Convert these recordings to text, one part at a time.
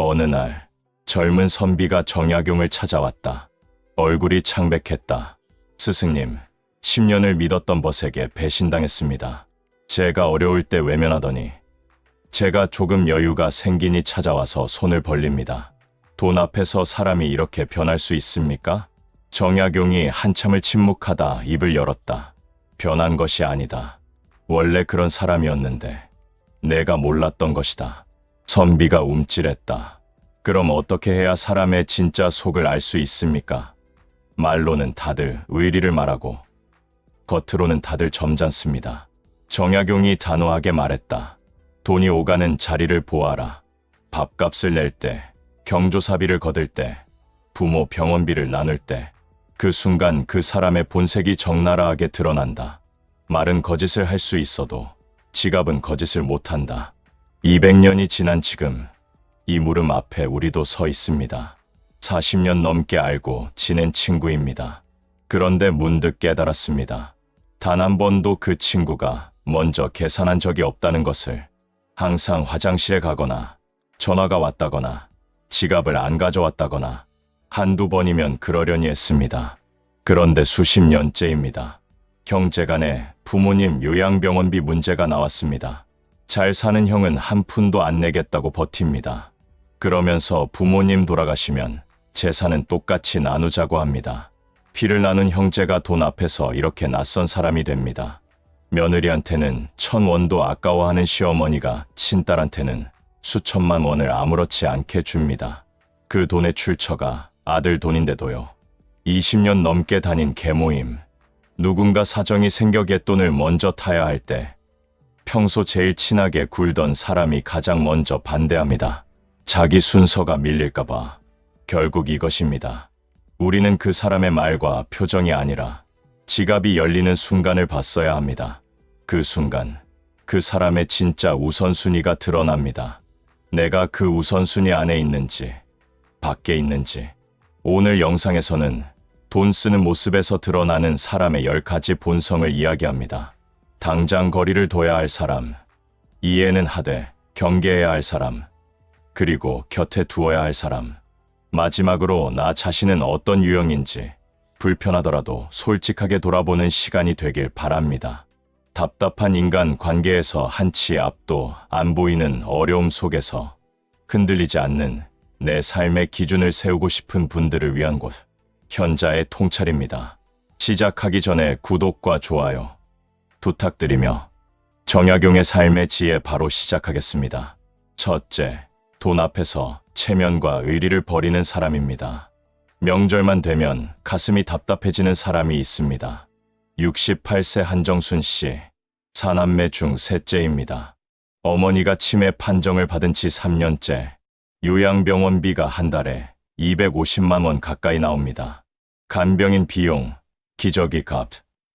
어느 날 젊은 선비가 정약용을 찾아왔다. 얼굴이 창백했다. 스승님, 10년을 믿었던 벗에게 배신당했습니다. 제가 어려울 때 외면하더니 제가 조금 여유가 생기니 찾아와서 손을 벌립니다. 돈 앞에서 사람이 이렇게 변할 수 있습니까? 정약용이 한참을 침묵하다 입을 열었다. 변한 것이 아니다. 원래 그런 사람이었는데 내가 몰랐던 것이다. 선비가 움찔했다. 그럼 어떻게 해야 사람의 진짜 속을 알 수 있습니까? 말로는 다들 의리를 말하고 겉으로는 다들 점잖습니다. 정약용이 단호하게 말했다. 돈이 오가는 자리를 보아라. 밥값을 낼 때, 경조사비를 거둘 때, 부모 병원비를 나눌 때, 그 순간 그 사람의 본색이 적나라하게 드러난다. 말은 거짓을 할 수 있어도 지갑은 거짓을 못한다. 200년이 지난 지금 이 물음 앞에 우리도 서 있습니다. 40년 넘게 알고 지낸 친구입니다. 그런데 문득 깨달았습니다. 단 한 번도 그 친구가 먼저 계산한 적이 없다는 것을. 항상 화장실에 가거나 전화가 왔다거나 지갑을 안 가져왔다거나 한두 번이면 그러려니 했습니다. 그런데 수십 년째입니다. 형제간에 부모님 요양병원비 문제가 나왔습니다. 잘 사는 형은 한 푼도 안 내겠다고 버팁니다. 그러면서 부모님 돌아가시면 재산은 똑같이 나누자고 합니다. 피를 나눈 형제가 돈 앞에서 이렇게 낯선 사람이 됩니다. 며느리한테는 1000원도 아까워하는 시어머니가 친딸한테는 수천만 원을 아무렇지 않게 줍니다. 그 돈의 출처가 아들 돈인데도요. 20년 넘게 다닌 계모임. 누군가 사정이 생겨 갯돈을 먼저 타야 할 때 평소 제일 친하게 굴던 사람이 가장 먼저 반대합니다. 자기 순서가 밀릴까봐. 결국 이것입니다. 우리는 그 사람의 말과 표정이 아니라 지갑이 열리는 순간을 봤어야 합니다. 그 순간, 그 사람의 진짜 우선순위가 드러납니다. 내가 그 우선순위 안에 있는지, 밖에 있는지. 오늘 영상에서는 돈 쓰는 모습에서 드러나는 사람의 10가지 본성을 이야기합니다. 당장 거리를 둬야 할 사람, 이해는 하되 경계해야 할 사람, 그리고 곁에 두어야 할 사람. 마지막으로 나 자신은 어떤 유형인지 불편하더라도 솔직하게 돌아보는 시간이 되길 바랍니다. 답답한 인간 관계에서 한치 앞도 안 보이는 어려움 속에서 흔들리지 않는 내 삶의 기준을 세우고 싶은 분들을 위한 곳, 현자의 통찰입니다. 시작하기 전에 구독과 좋아요 부탁드리며 정약용의 삶의 지혜 바로 시작하겠습니다. 첫째, 돈 앞에서 체면과 의리를 버리는 사람입니다. 명절만 되면 가슴이 답답해지는 사람이 있습니다. 68세 한정순 씨, 사남매 중 셋째입니다. 어머니가 치매 판정을 받은 지 3년째, 요양병원비가 한 달에 250만 원 가까이 나옵니다. 간병인 비용, 기저귀 값,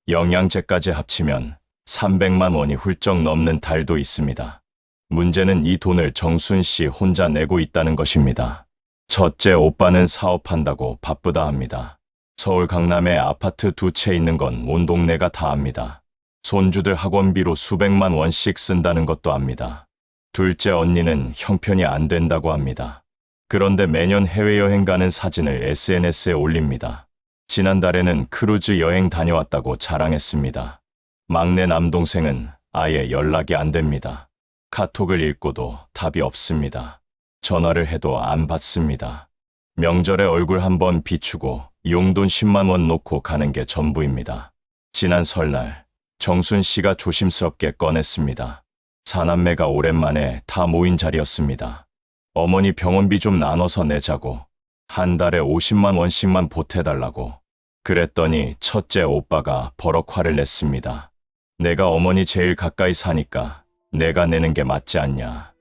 영양제까지 합치면 300만 원이 훌쩍 넘는 달도 있습니다. 문제는 이 돈을 정순 씨 혼자 내고 있다는 것입니다. 첫째 오빠는 사업한다고 바쁘다 합니다. 서울 강남에 아파트 2채 있는 건 온 동네가 다 압니다. 손주들 학원비로 수백만 원씩 쓴다는 것도 압니다. 둘째 언니는 형편이 안 된다고 합니다. 그런데 매년 해외여행 가는 사진을 SNS에 올립니다. 지난달에는 크루즈 여행 다녀왔다고 자랑했습니다. 막내 남동생은 아예 연락이 안 됩니다. 카톡을 읽고도 답이 없습니다. 전화를 해도 안 받습니다. 명절에 얼굴 한번 비추고 용돈 10만 원 놓고 가는 게 전부입니다. 지난 설날 정순 씨가 조심스럽게 꺼냈습니다. 사남매가 오랜만에 다 모인 자리였습니다. 어머니 병원비 좀 나눠서 내자고, 한 달에 50만 원씩만 보태달라고. 그랬더니 첫째 오빠가 버럭 화를 냈습니다. 내가 어머니 제일 가까이 사니까 내가 내는 게 맞지 않냐.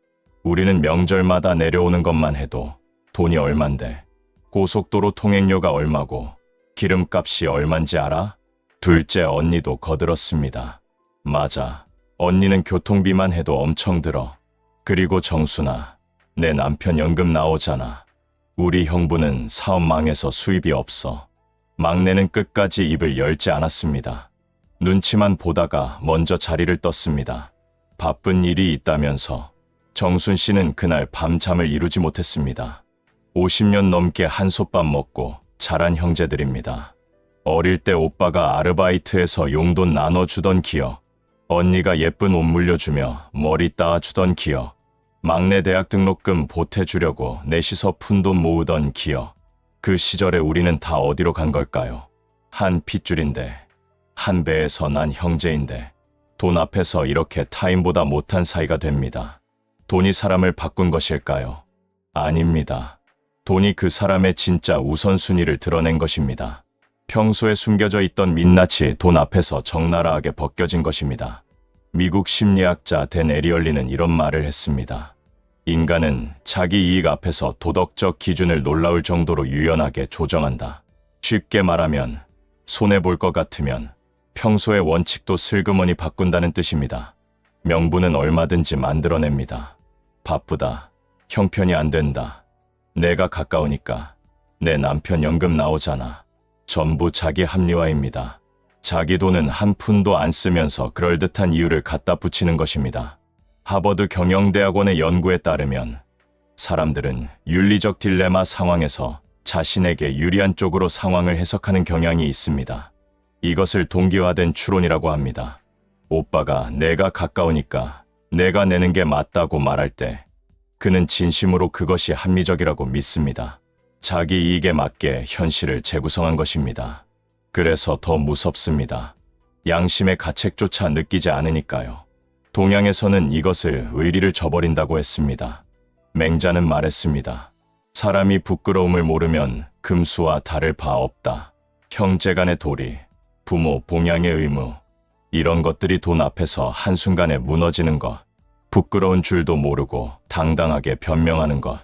우리는 명절마다 내려오는 것만 해도 돈이 얼만데 고속도로 통행료가 얼마고 기름값이 얼만지 알아? 둘째 언니도 거들었습니다. 맞아. 언니는 교통비만 해도 엄청 들어. 그리고 정순아, 내 남편 연금 나오잖아. 우리 형부는 사업 망해서 수입이 없어. 막내는 끝까지 입을 열지 않았습니다. 눈치만 보다가 먼저 자리를 떴습니다. 바쁜 일이 있다면서 정순 씨는 그날 밤잠을 이루지 못했습니다. 50년 넘게 한솥밥 먹고 자란 형제들입니다. 어릴 때 오빠가 아르바이트해서 용돈 나눠주던 기억, 언니가 예쁜 옷 물려주며 머리 따주던 기억, 막내 대학 등록금 보태주려고 넷이서 푼돈 모으던 기억. 그 시절에 우리는 다 어디로 간 걸까요? 한 핏줄인데, 한 배에서 난 형제인데, 돈 앞에서 이렇게 타인보다 못한 사이가 됩니다. 돈이 사람을 바꾼 것일까요? 아닙니다. 돈이 그 사람의 진짜 우선순위를 드러낸 것입니다. 평소에 숨겨져 있던 민낯이 돈 앞에서 적나라하게 벗겨진 것입니다. 미국 심리학자 댄 에리얼리는 이런 말을 했습니다. 인간은 자기 이익 앞에서 도덕적 기준을 놀라울 정도로 유연하게 조정한다. 쉽게 말하면 손해볼 것 같으면 평소의 원칙도 슬그머니 바꾼다는 뜻입니다. 명분은 얼마든지 만들어냅니다. 바쁘다. 형편이 안 된다. 내가 가까우니까. 내 남편 연금 나오잖아. 전부 자기 합리화입니다. 자기 돈은 한 푼도 안 쓰면서 그럴듯한 이유를 갖다 붙이는 것입니다. 하버드 경영대학원의 연구에 따르면 사람들은 윤리적 딜레마 상황에서 자신에게 유리한 쪽으로 상황을 해석하는 경향이 있습니다. 이것을 동기화된 추론이라고 합니다. 오빠가 내가 가까우니까 내가 내는 게 맞다고 말할 때 그는 진심으로 그것이 합리적이라고 믿습니다. 자기 이익에 맞게 현실을 재구성한 것입니다. 그래서 더 무섭습니다. 양심의 가책조차 느끼지 않으니까요. 동양에서는 이것을 의리를 저버린다고 했습니다. 맹자는 말했습니다. 사람이 부끄러움을 모르면 금수와 다를 바 없다. 형제간의 도리, 부모 봉양의 의무, 이런 것들이 돈 앞에서 한순간에 무너지는 것, 부끄러운 줄도 모르고 당당하게 변명하는 것,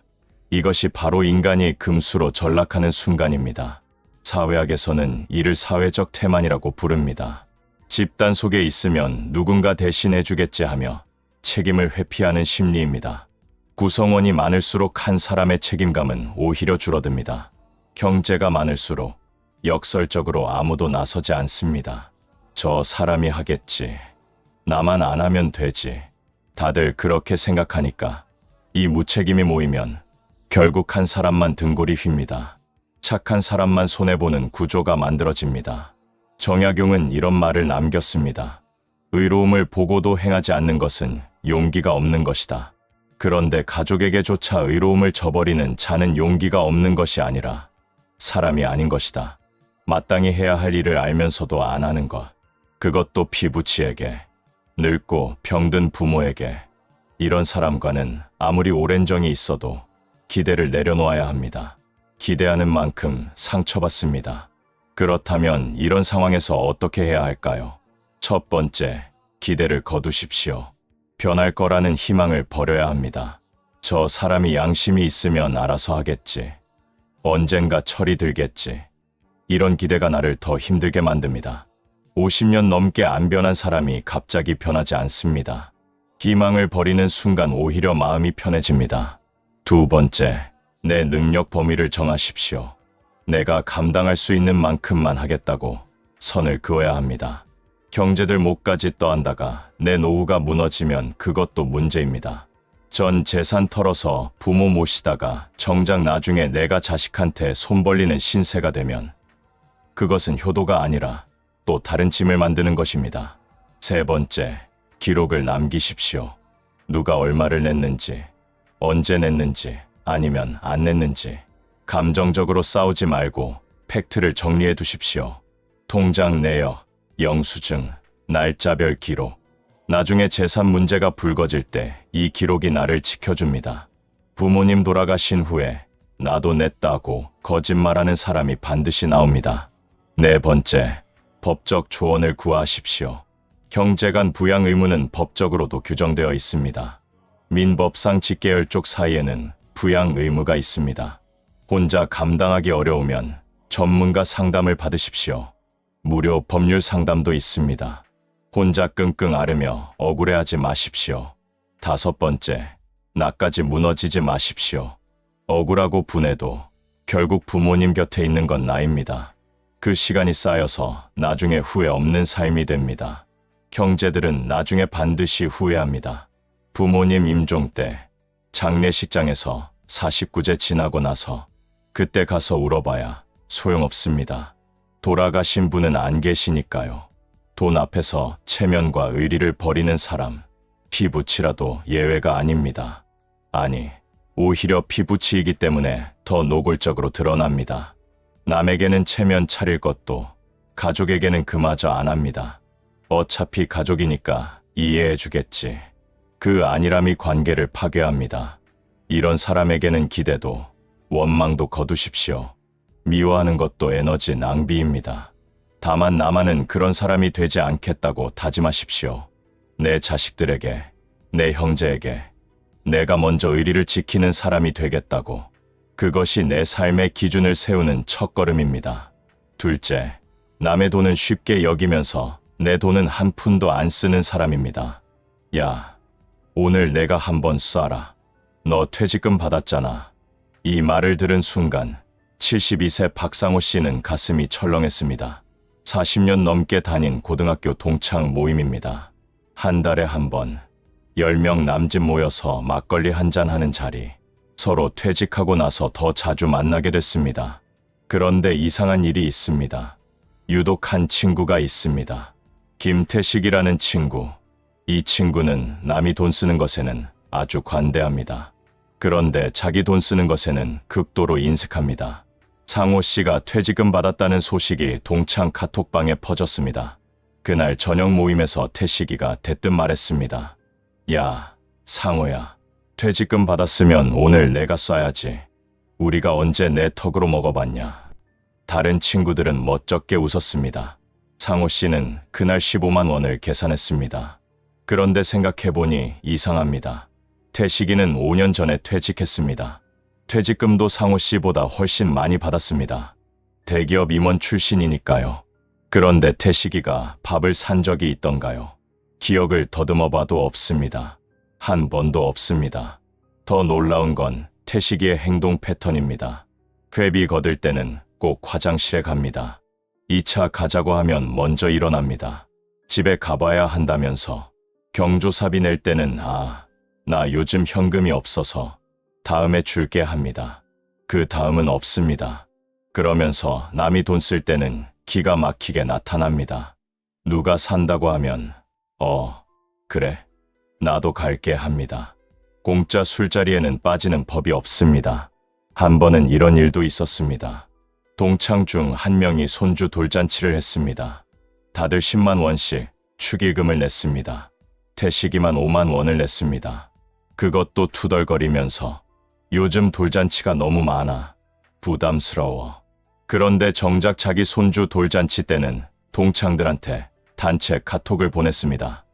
이것이 바로 인간이 금수로 전락하는 순간입니다. 사회학에서는 이를 사회적 태만이라고 부릅니다. 집단 속에 있으면 누군가 대신해 주겠지 하며 책임을 회피하는 심리입니다. 구성원이 많을수록 한 사람의 책임감은 오히려 줄어듭니다. 형제가 많을수록 역설적으로 아무도 나서지 않습니다. 저 사람이 하겠지. 나만 안 하면 되지. 다들 그렇게 생각하니까 이 무책임이 모이면 결국 한 사람만 등골이 휩니다. 착한 사람만 손해보는 구조가 만들어집니다. 정약용은 이런 말을 남겼습니다. 의로움을 보고도 행하지 않는 것은 용기가 없는 것이다. 그런데 가족에게조차 의로움을 저버리는 자는 용기가 없는 것이 아니라 사람이 아닌 것이다. 마땅히 해야 할 일을 알면서도 안 하는 것. 그것도 피부치에게, 늙고 병든 부모에게. 이런 사람과는 아무리 오랜 정이 있어도 기대를 내려놓아야 합니다. 기대하는 만큼 상처받습니다. 그렇다면 이런 상황에서 어떻게 해야 할까요? 첫 번째, 기대를 거두십시오. 변할 거라는 희망을 버려야 합니다. 저 사람이 양심이 있으면 알아서 하겠지. 언젠가 철이 들겠지. 이런 기대가 나를 더 힘들게 만듭니다. 50년 넘게 안 변한 사람이 갑자기 변하지 않습니다. 희망을 버리는 순간 오히려 마음이 편해집니다. 두 번째, 내 능력 범위를 정하십시오. 내가 감당할 수 있는 만큼만 하겠다고 선을 그어야 합니다. 형제들 목까지 떠안다가 내 노후가 무너지면 그것도 문제입니다. 전 재산 털어서 부모 모시다가 정작 나중에 내가 자식한테 손 벌리는 신세가 되면 그것은 효도가 아니라 또 다른 짐을 만드는 것입니다. 세 번째, 기록을 남기십시오. 누가 얼마를 냈는지, 언제 냈는지, 아니면 안 냈는지. 감정적으로 싸우지 말고 팩트를 정리해 두십시오. 통장 내역, 영수증, 날짜별 기록. 나중에 재산 문제가 불거질 때 이 기록이 나를 지켜줍니다. 부모님 돌아가신 후에 나도 냈다고 거짓말하는 사람이 반드시 나옵니다. 네 번째, 법적 조언을 구하십시오. 형제간 부양 의무는 법적으로도 규정되어 있습니다. 민법상 직계열 쪽 사이에는 부양 의무가 있습니다. 혼자 감당하기 어려우면 전문가 상담을 받으십시오. 무료 법률 상담도 있습니다. 혼자 끙끙 앓으며 억울해하지 마십시오. 다섯 번째, 나까지 무너지지 마십시오. 억울하고 분해도 결국 부모님 곁에 있는 건 나입니다. 그 시간이 쌓여서 나중에 후회 없는 삶이 됩니다. 형제들은 나중에 반드시 후회합니다. 부모님 임종 때 장례식장에서 49제 지나고 나서 그때 가서 울어봐야 소용없습니다. 돌아가신 분은 안 계시니까요. 돈 앞에서 체면과 의리를 버리는 사람, 피부치라도 예외가 아닙니다. 아니, 오히려 피부치이기 때문에 더 노골적으로 드러납니다. 남에게는 체면 차릴 것도 가족에게는 그마저 안 합니다. 어차피 가족이니까 이해해주겠지. 그 안일함이 관계를 파괴합니다. 이런 사람에게는 기대도 원망도 거두십시오. 미워하는 것도 에너지 낭비입니다. 다만 나만은 그런 사람이 되지 않겠다고 다짐하십시오. 내 자식들에게, 내 형제에게 내가 먼저 의리를 지키는 사람이 되겠다고. 그것이 내 삶의 기준을 세우는 첫걸음입니다. 둘째, 남의 돈은 쉽게 여기면서 내 돈은 한 푼도 안 쓰는 사람입니다. 야, 오늘 내가 한번 쏴라. 너 퇴직금 받았잖아. 이 말을 들은 순간 72세 박상호 씨는 가슴이 철렁했습니다. 40년 넘게 다닌 고등학교 동창 모임입니다. 한 달에 한 번 10명 남짓 모여서 막걸리 한잔 하는 자리. 서로 퇴직하고 나서 더 자주 만나게 됐습니다. 그런데 이상한 일이 있습니다. 유독 한 친구가 있습니다. 김태식이라는 친구. 이 친구는 남이 돈 쓰는 것에는 아주 관대합니다. 그런데 자기 돈 쓰는 것에는 극도로 인색합니다. 상호 씨가 퇴직금 받았다는 소식이 동창 카톡방에 퍼졌습니다. 그날 저녁 모임에서 태식이가 대뜸 말했습니다. 야, 상호야. 퇴직금 받았으면 오늘 내가 쏴야지. 우리가 언제 내 턱으로 먹어봤냐. 다른 친구들은 멋쩍게 웃었습니다. 상호 씨는 그날 15만 원을 계산했습니다. 그런데 생각해보니 이상합니다. 태식이는 5년 전에 퇴직했습니다. 퇴직금도 상호 씨보다 훨씬 많이 받았습니다. 대기업 임원 출신이니까요. 그런데 태식이가 밥을 산 적이 있던가요? 기억을 더듬어봐도 없습니다. 한 번도 없습니다. 더 놀라운 건 태식이의 행동 패턴입니다. 회비 거둘 때는 꼭 화장실에 갑니다. 2차 가자고 하면 먼저 일어납니다. 집에 가봐야 한다면서. 경조사비 낼 때는 나 요즘 현금이 없어서 다음에 줄게 합니다. 그 다음은 없습니다. 그러면서 남이 돈 쓸 때는 기가 막히게 나타납니다. 누가 산다고 하면 그래, 나도 갈게 합니다. 공짜 술자리에는 빠지는 법이 없습니다. 한 번은 이런 일도 있었습니다. 동창 중 한 명이 손주 돌잔치를 했습니다. 다들 10만 원씩 축의금을 냈습니다. 태식이만 5만 원을 냈습니다. 그것도 투덜거리면서 요즘 돌잔치가 너무 많아. 부담스러워. 그런데 정작 자기 손주 돌잔치 때는 동창들한테 단체 카톡을 보냈습니다.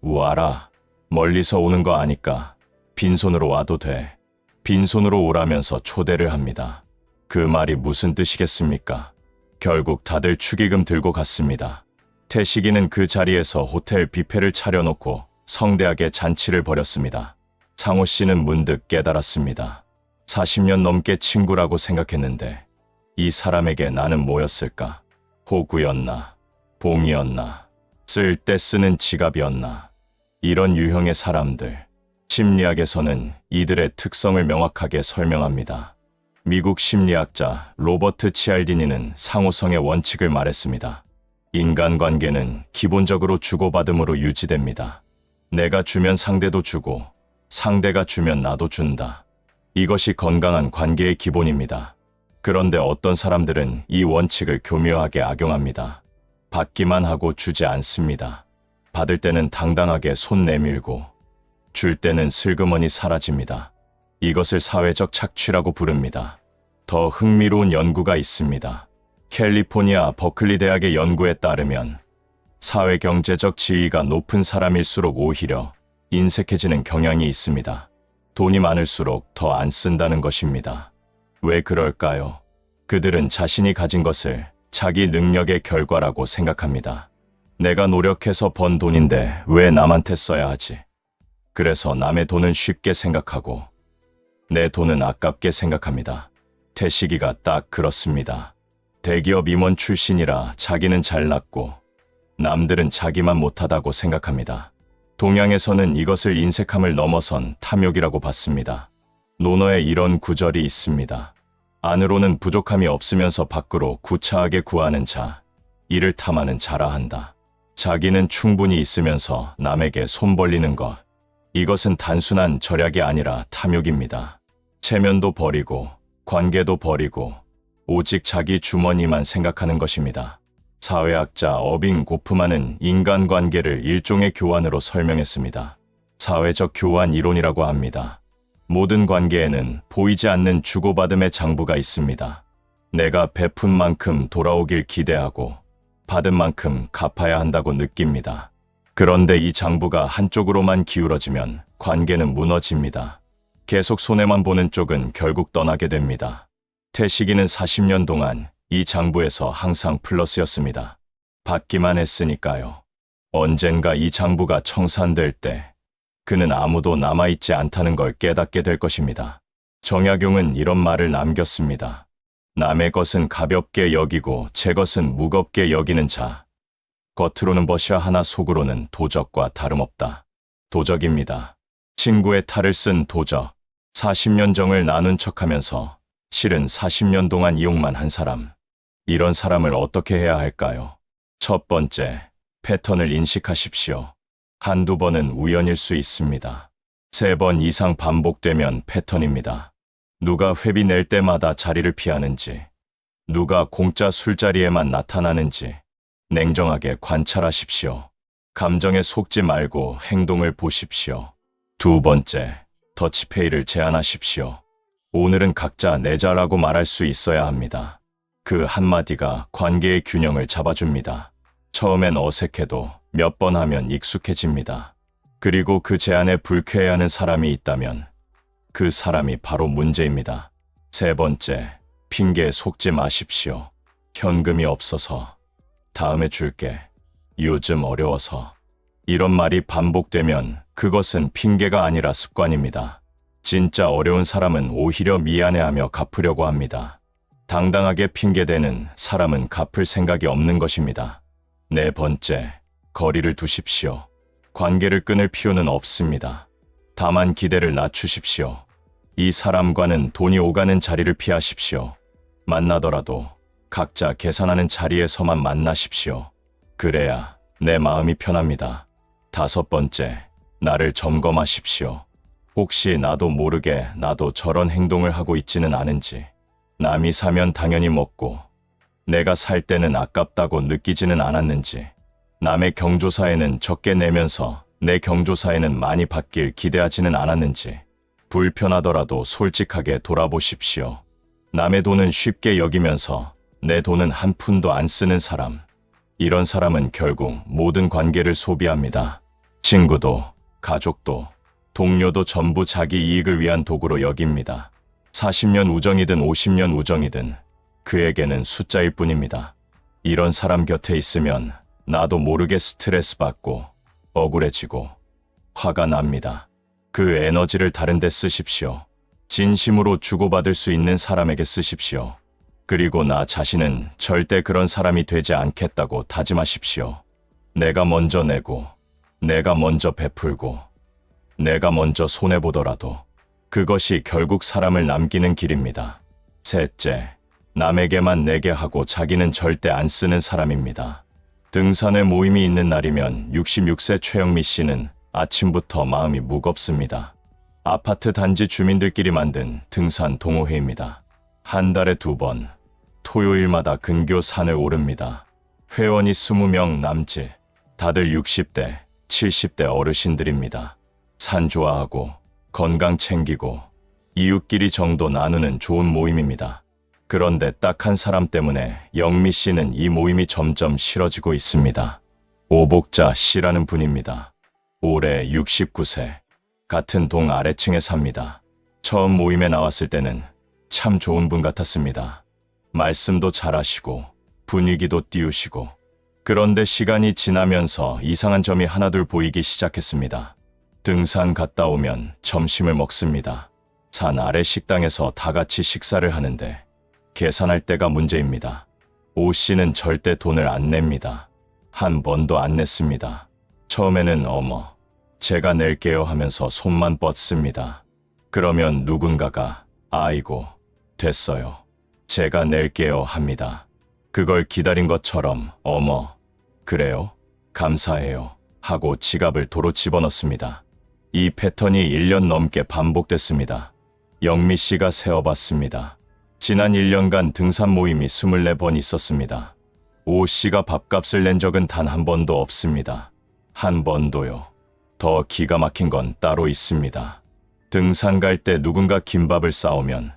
와라. 멀리서 오는 거 아니까 빈손으로 와도 돼. 빈손으로 오라면서 초대를 합니다. 그 말이 무슨 뜻이겠습니까? 결국 다들 축의금 들고 갔습니다. 태식이는 그 자리에서 호텔 뷔페를 차려놓고 성대하게 잔치를 벌였습니다. 상호 씨는 문득 깨달았습니다. 40년 넘게 친구라고 생각했는데 이 사람에게 나는 뭐였을까? 호구였나? 봉이었나? 쓸 때 쓰는 지갑이었나? 이런 유형의 사람들. 심리학에서는 이들의 특성을 명확하게 설명합니다. 미국 심리학자 로버트 치알디니는 상호성의 원칙을 말했습니다. 인간관계는 기본적으로 주고받음으로 유지됩니다. 내가 주면 상대도 주고 상대가 주면 나도 준다. 이것이 건강한 관계의 기본입니다. 그런데 어떤 사람들은 이 원칙을 교묘하게 악용합니다. 받기만 하고 주지 않습니다. 받을 때는 당당하게 손 내밀고 줄 때는 슬그머니 사라집니다. 이것을 사회적 착취라고 부릅니다. 더 흥미로운 연구가 있습니다. 캘리포니아 버클리 대학의 연구에 따르면 사회경제적 지위가 높은 사람일수록 오히려 인색해지는 경향이 있습니다. 돈이 많을수록 더 안 쓴다는 것입니다. 왜 그럴까요? 그들은 자신이 가진 것을 자기 능력의 결과라고 생각합니다. 내가 노력해서 번 돈인데 왜 남한테 써야 하지? 그래서 남의 돈은 쉽게 생각하고 내 돈은 아깝게 생각합니다. 태식이가 딱 그렇습니다. 대기업 임원 출신이라 자기는 잘났고 남들은 자기만 못하다고 생각합니다. 동양에서는 이것을 인색함을 넘어선 탐욕이라고 봤습니다. 논어에 이런 구절이 있습니다. 안으로는 부족함이 없으면서 밖으로 구차하게 구하는 자, 이를 탐하는 자라 한다. 자기는 충분히 있으면서 남에게 손 벌리는 것, 이것은 단순한 절약이 아니라 탐욕입니다. 체면도 버리고 관계도 버리고 오직 자기 주머니만 생각하는 것입니다. 사회학자 어빙 고프만은 인간관계를 일종의 교환으로 설명했습니다. 사회적 교환 이론이라고 합니다. 모든 관계에는 보이지 않는 주고받음의 장부가 있습니다. 내가 베푼 만큼 돌아오길 기대하고 받은 만큼 갚아야 한다고 느낍니다. 그런데 이 장부가 한쪽으로만 기울어지면 관계는 무너집니다. 계속 손해만 보는 쪽은 결국 떠나게 됩니다. 태식이는 40년 동안 이 장부에서 항상 플러스였습니다. 받기만 했으니까요. 언젠가 이 장부가 청산될 때 그는 아무도 남아있지 않다는 걸 깨닫게 될 것입니다. 정약용은 이런 말을 남겼습니다. 남의 것은 가볍게 여기고 제 것은 무겁게 여기는 자. 겉으로는 벗이야 하나 속으로는 도적과 다름없다. 도적입니다. 친구의 탈을 쓴 도적. 40년 정을 나눈 척하면서 실은 40년 동안 이용만 한 사람. 이런 사람을 어떻게 해야 할까요? 첫 번째, 패턴을 인식하십시오. 한두 번은 우연일 수 있습니다. 3번 이상 반복되면 패턴입니다. 누가 회비 낼 때마다 자리를 피하는지, 누가 공짜 술자리에만 나타나는지 냉정하게 관찰하십시오. 감정에 속지 말고 행동을 보십시오. 두 번째, 더치페이를 제안하십시오. 오늘은 각자 내자라고 말할 수 있어야 합니다. 그 한마디가 관계의 균형을 잡아줍니다. 처음엔 어색해도 몇 번 하면 익숙해집니다. 그리고 그 제안에 불쾌해하는 사람이 있다면 그 사람이 바로 문제입니다. 세 번째, 핑계에 속지 마십시오. 현금이 없어서, 다음에 줄게, 요즘 어려워서. 이런 말이 반복되면 그것은 핑계가 아니라 습관입니다. 진짜 어려운 사람은 오히려 미안해하며 갚으려고 합니다. 당당하게 핑계대는 사람은 갚을 생각이 없는 것입니다. 네 번째, 거리를 두십시오. 관계를 끊을 필요는 없습니다. 다만 기대를 낮추십시오. 이 사람과는 돈이 오가는 자리를 피하십시오. 만나더라도 각자 계산하는 자리에서만 만나십시오. 그래야 내 마음이 편합니다. 다섯 번째, 나를 점검하십시오. 혹시 나도 모르게 나도 저런 행동을 하고 있지는 않은지, 남이 사면 당연히 먹고 내가 살 때는 아깝다고 느끼지는 않았는지, 남의 경조사에는 적게 내면서 내 경조사에는 많이 받길 기대하지는 않았는지, 불편하더라도 솔직하게 돌아보십시오. 남의 돈은 쉽게 여기면서 내 돈은 한 푼도 안 쓰는 사람, 이런 사람은 결국 모든 관계를 소비합니다. 친구도, 가족도, 동료도 전부 자기 이익을 위한 도구로 여깁니다. 40년 우정이든 50년 우정이든 그에게는 숫자일 뿐입니다. 이런 사람 곁에 있으면 나도 모르게 스트레스 받고 억울해지고 화가 납니다. 그 에너지를 다른 데 쓰십시오. 진심으로 주고받을 수 있는 사람에게 쓰십시오. 그리고 나 자신은 절대 그런 사람이 되지 않겠다고 다짐하십시오. 내가 먼저 내고, 내가 먼저 베풀고, 내가 먼저 손해보더라도 그것이 결국 사람을 남기는 길입니다. 셋째, 남에게만 내게 하고 자기는 절대 안 쓰는 사람입니다. 등산회 모임이 있는 날이면 66세 최영미 씨는 아침부터 마음이 무겁습니다. 아파트 단지 주민들끼리 만든 등산 동호회입니다. 한 달에 2번, 토요일마다 근교 산을 오릅니다. 회원이 20명 남짓, 다들 60대, 70대 어르신들입니다. 산 좋아하고 건강 챙기고 이웃끼리 정도 나누는 좋은 모임입니다. 그런데 딱 한 사람 때문에 영미 씨는 이 모임이 점점 싫어지고 있습니다. 오복자 씨라는 분입니다. 올해 69세, 같은 동 아래층에 삽니다. 처음 모임에 나왔을 때는 참 좋은 분 같았습니다. 말씀도 잘하시고 분위기도 띄우시고. 그런데 시간이 지나면서 이상한 점이 하나둘 보이기 시작했습니다. 등산 갔다 오면 점심을 먹습니다. 산 아래 식당에서 다 같이 식사를 하는데 계산할 때가 문제입니다. 오 씨는 절대 돈을 안 냅니다. 한 번도 안 냈습니다. 처음에는 어머, 제가 낼게요 하면서 손만 뻗습니다. 그러면 누군가가 아이고 됐어요. 제가 낼게요 합니다. 그걸 기다린 것처럼 어머 그래요? 감사해요 하고 지갑을 도로 집어넣습니다. 이 패턴이 1년 넘게 반복됐습니다. 영미 씨가 세어봤습니다. 지난 1년간 등산 모임이 24번 있었습니다. 오 씨가 밥값을 낸 적은 단 한 번도 없습니다. 한 번도요. 더 기가 막힌 건 따로 있습니다. 등산 갈 때 누군가 김밥을 싸오면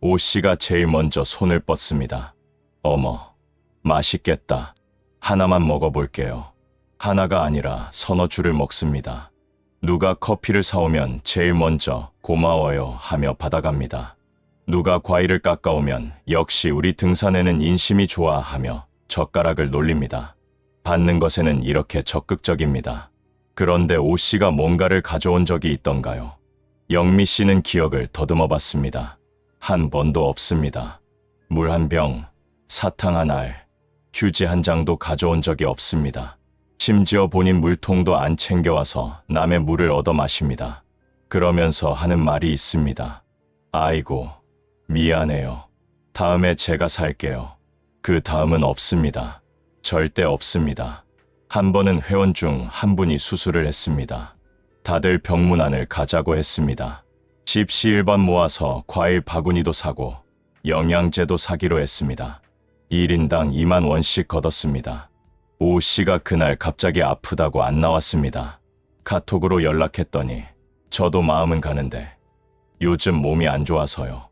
오 씨가 제일 먼저 손을 뻗습니다. 어머, 맛있겠다. 하나만 먹어볼게요. 하나가 아니라 서너 줄을 먹습니다. 누가 커피를 사오면 제일 먼저 고마워요 하며 받아갑니다. 누가 과일을 깎아오면 역시 우리 등산에는 인심이 좋아 하며 젓가락을 놀립니다. 받는 것에는 이렇게 적극적입니다. 그런데 오 씨가 뭔가를 가져온 적이 있던가요? 영미 씨는 기억을 더듬어 봤습니다. 한 번도 없습니다. 물 한 병, 사탕 한 알, 휴지 한 장도 가져온 적이 없습니다. 심지어 본인 물통도 안 챙겨와서 남의 물을 얻어 마십니다. 그러면서 하는 말이 있습니다. 아이고, 미안해요. 다음에 제가 살게요. 그 다음은 없습니다. 절대 없습니다. 한 번은 회원 중 한 분이 수술을 했습니다. 다들 병문안을 가자고 했습니다. 집시 1번 모아서 과일 바구니도 사고 영양제도 사기로 했습니다. 1인당 2만 원씩 걷었습니다. 오 씨가 그날 갑자기 아프다고 안 나왔습니다. 카톡으로 연락했더니 저도 마음은 가는데 요즘 몸이 안 좋아서요.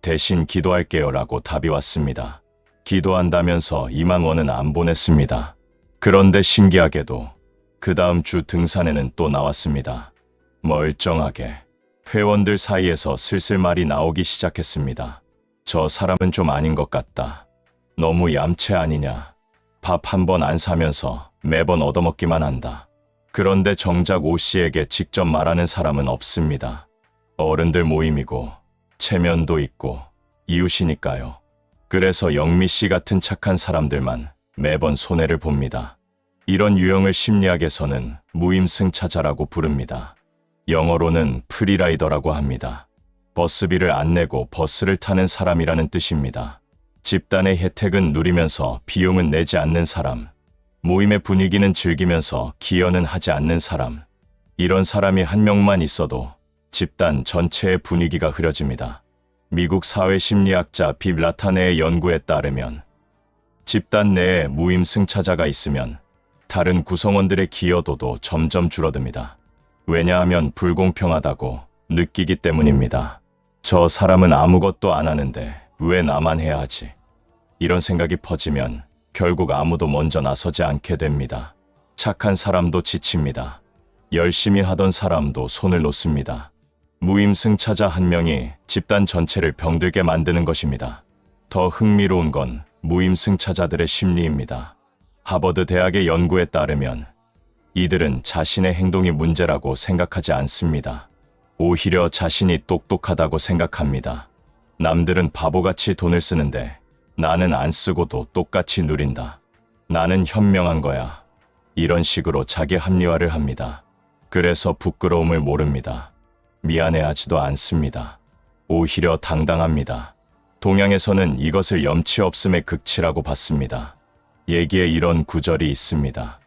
대신 기도할게요 라고 답이 왔습니다. 기도한다면서 2만 원은 안 보냈습니다. 그런데 신기하게도 그 다음 주 등산에는 또 나왔습니다. 멀쩡하게 회원들 사이에서 슬슬 말이 나오기 시작했습니다. 저 사람은 좀 아닌 것 같다. 너무 얌체 아니냐. 밥 한 번 안 사면서 매번 얻어먹기만 한다. 그런데 정작 오 씨에게 직접 말하는 사람은 없습니다. 어른들 모임이고 체면도 있고 이웃이니까요. 그래서 영미 씨 같은 착한 사람들만 매번 손해를 봅니다. 이런 유형을 심리학에서는 무임승차자라고 부릅니다. 영어로는 프리라이더라고 합니다. 버스비를 안 내고 버스를 타는 사람이라는 뜻입니다. 집단의 혜택은 누리면서 비용은 내지 않는 사람, 모임의 분위기는 즐기면서 기여는 하지 않는 사람, 이런 사람이 한 명만 있어도 집단 전체의 분위기가 흐려집니다. 미국 사회심리학자 빕 라타네의 연구에 따르면 집단 내에 무임승차자가 있으면 다른 구성원들의 기여도도 점점 줄어듭니다. 왜냐하면 불공평하다고 느끼기 때문입니다. 저 사람은 아무것도 안 하는데 왜 나만 해야 하지? 이런 생각이 퍼지면 결국 아무도 먼저 나서지 않게 됩니다. 착한 사람도 지칩니다. 열심히 하던 사람도 손을 놓습니다. 무임승차자 한 명이 집단 전체를 병들게 만드는 것입니다. 더 흥미로운 건 무임승차자들의 심리입니다. 하버드 대학의 연구에 따르면 이들은 자신의 행동이 문제라고 생각하지 않습니다. 오히려 자신이 똑똑하다고 생각합니다. 남들은 바보같이 돈을 쓰는데 나는 안 쓰고도 똑같이 누린다. 나는 현명한 거야. 이런 식으로 자기 합리화를 합니다. 그래서 부끄러움을 모릅니다. 미안해하지도 않습니다. 오히려 당당합니다. 동양에서는 이것을 염치 없음의 극치라고 봤습니다. 얘기에 이런 구절이 있습니다.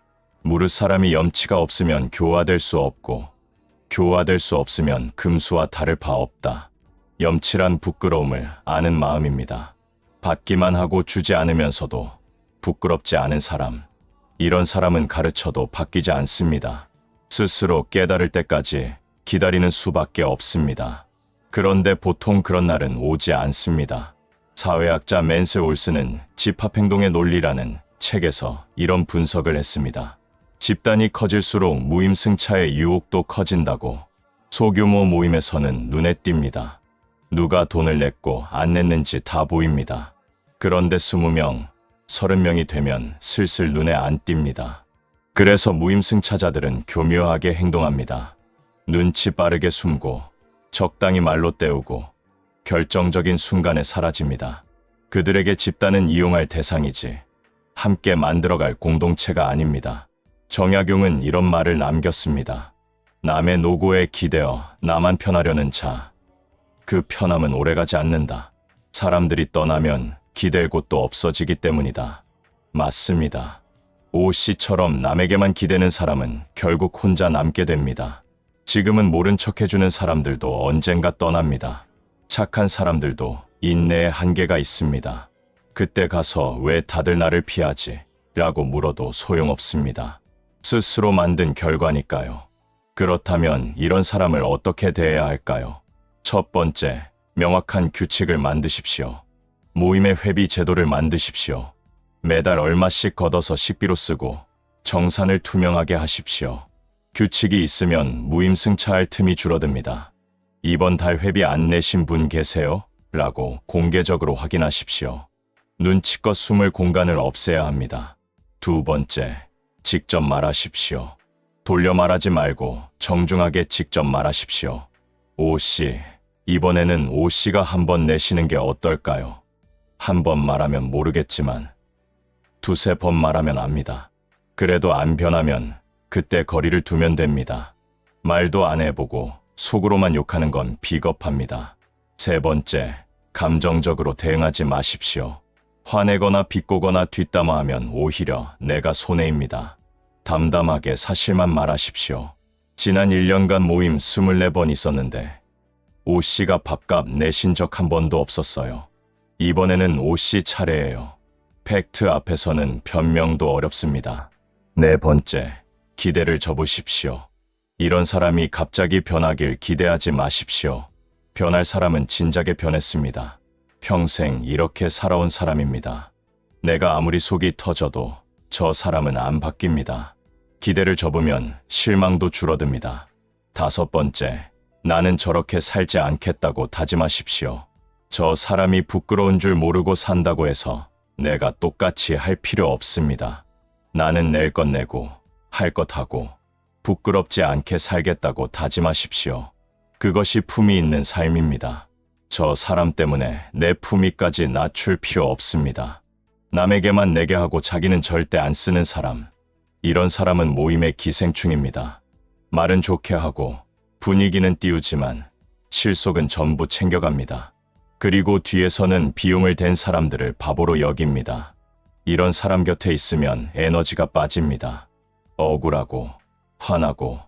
무릇 사람이 염치가 없으면 교화될 수 없고 교화될 수 없으면 금수와 다를 바 없다. 염치란 부끄러움을 아는 마음입니다. 받기만 하고 주지 않으면서도 부끄럽지 않은 사람. 이런 사람은 가르쳐도 바뀌지 않습니다. 스스로 깨달을 때까지 기다리는 수밖에 없습니다. 그런데 보통 그런 날은 오지 않습니다. 사회학자 맨슬 올슨은 집합행동의 논리라는 책에서 이런 분석을 했습니다. 집단이 커질수록 무임승차의 유혹도 커진다고. 소규모 모임에서는 눈에 띕니다. 누가 돈을 냈고 안 냈는지 다 보입니다. 그런데 20명, 30명이 되면 슬슬 눈에 안 띕니다. 그래서 무임승차자들은 교묘하게 행동합니다. 눈치 빠르게 숨고 적당히 말로 때우고 결정적인 순간에 사라집니다. 그들에게 집단은 이용할 대상이지 함께 만들어갈 공동체가 아닙니다. 정약용은 이런 말을 남겼습니다. 남의 노고에 기대어 나만 편하려는 자. 그 편함은 오래가지 않는다. 사람들이 떠나면 기댈 곳도 없어지기 때문이다. 맞습니다. 오 씨처럼 남에게만 기대는 사람은 결국 혼자 남게 됩니다. 지금은 모른 척 해주는 사람들도 언젠가 떠납니다. 착한 사람들도 인내의 한계가 있습니다. 그때 가서 왜 다들 나를 피하지? 라고 물어도 소용없습니다. 스스로 만든 결과니까요. 그렇다면 이런 사람을 어떻게 대해야 할까요? 첫 번째, 명확한 규칙을 만드십시오. 모임의 회비 제도를 만드십시오. 매달 얼마씩 걷어서 식비로 쓰고 정산을 투명하게 하십시오. 규칙이 있으면 무임승차할 틈이 줄어듭니다. 이번 달 회비 안 내신 분 계세요? 라고 공개적으로 확인하십시오. 눈치껏 숨을 공간을 없애야 합니다. 두 번째, 직접 말하십시오. 돌려 말하지 말고 정중하게 직접 말하십시오. 오 씨, 이번에는 오 씨가 한 번 내시는 게 어떨까요? 한 번 말하면 모르겠지만 두세 번 말하면 압니다. 그래도 안 변하면 그때 거리를 두면 됩니다. 말도 안 해보고 속으로만 욕하는 건 비겁합니다. 세 번째, 감정적으로 대응하지 마십시오. 화내거나 비꼬거나 뒷담화하면 오히려 내가 손해입니다. 담담하게 사실만 말하십시오. 지난 1년간 모임 24번 있었는데 오 씨가 밥값 내신 적 한 번도 없었어요. 이번에는 오 씨 차례예요. 팩트 앞에서는 변명도 어렵습니다. 네 번째, 기대를 접으십시오. 이런 사람이 갑자기 변하길 기대하지 마십시오. 변할 사람은 진작에 변했습니다. 평생 이렇게 살아온 사람입니다. 내가 아무리 속이 터져도 저 사람은 안 바뀝니다. 기대를 접으면 실망도 줄어듭니다. 다섯 번째, 나는 저렇게 살지 않겠다고 다짐하십시오. 저 사람이 부끄러운 줄 모르고 산다고 해서 내가 똑같이 할 필요 없습니다. 나는 낼 것 내고 할 것 하고 부끄럽지 않게 살겠다고 다짐하십시오. 그것이 품위 있는 삶입니다. 저 사람 때문에 내 품위까지 낮출 필요 없습니다. 남에게만 내게 하고 자기는 절대 안 쓰는 사람. 이런 사람은 모임의 기생충입니다. 말은 좋게 하고 분위기는 띄우지만 실속은 전부 챙겨갑니다. 그리고 뒤에서는 비용을 댄 사람들을 바보로 여깁니다. 이런 사람 곁에 있으면 에너지가 빠집니다. 억울하고 화나고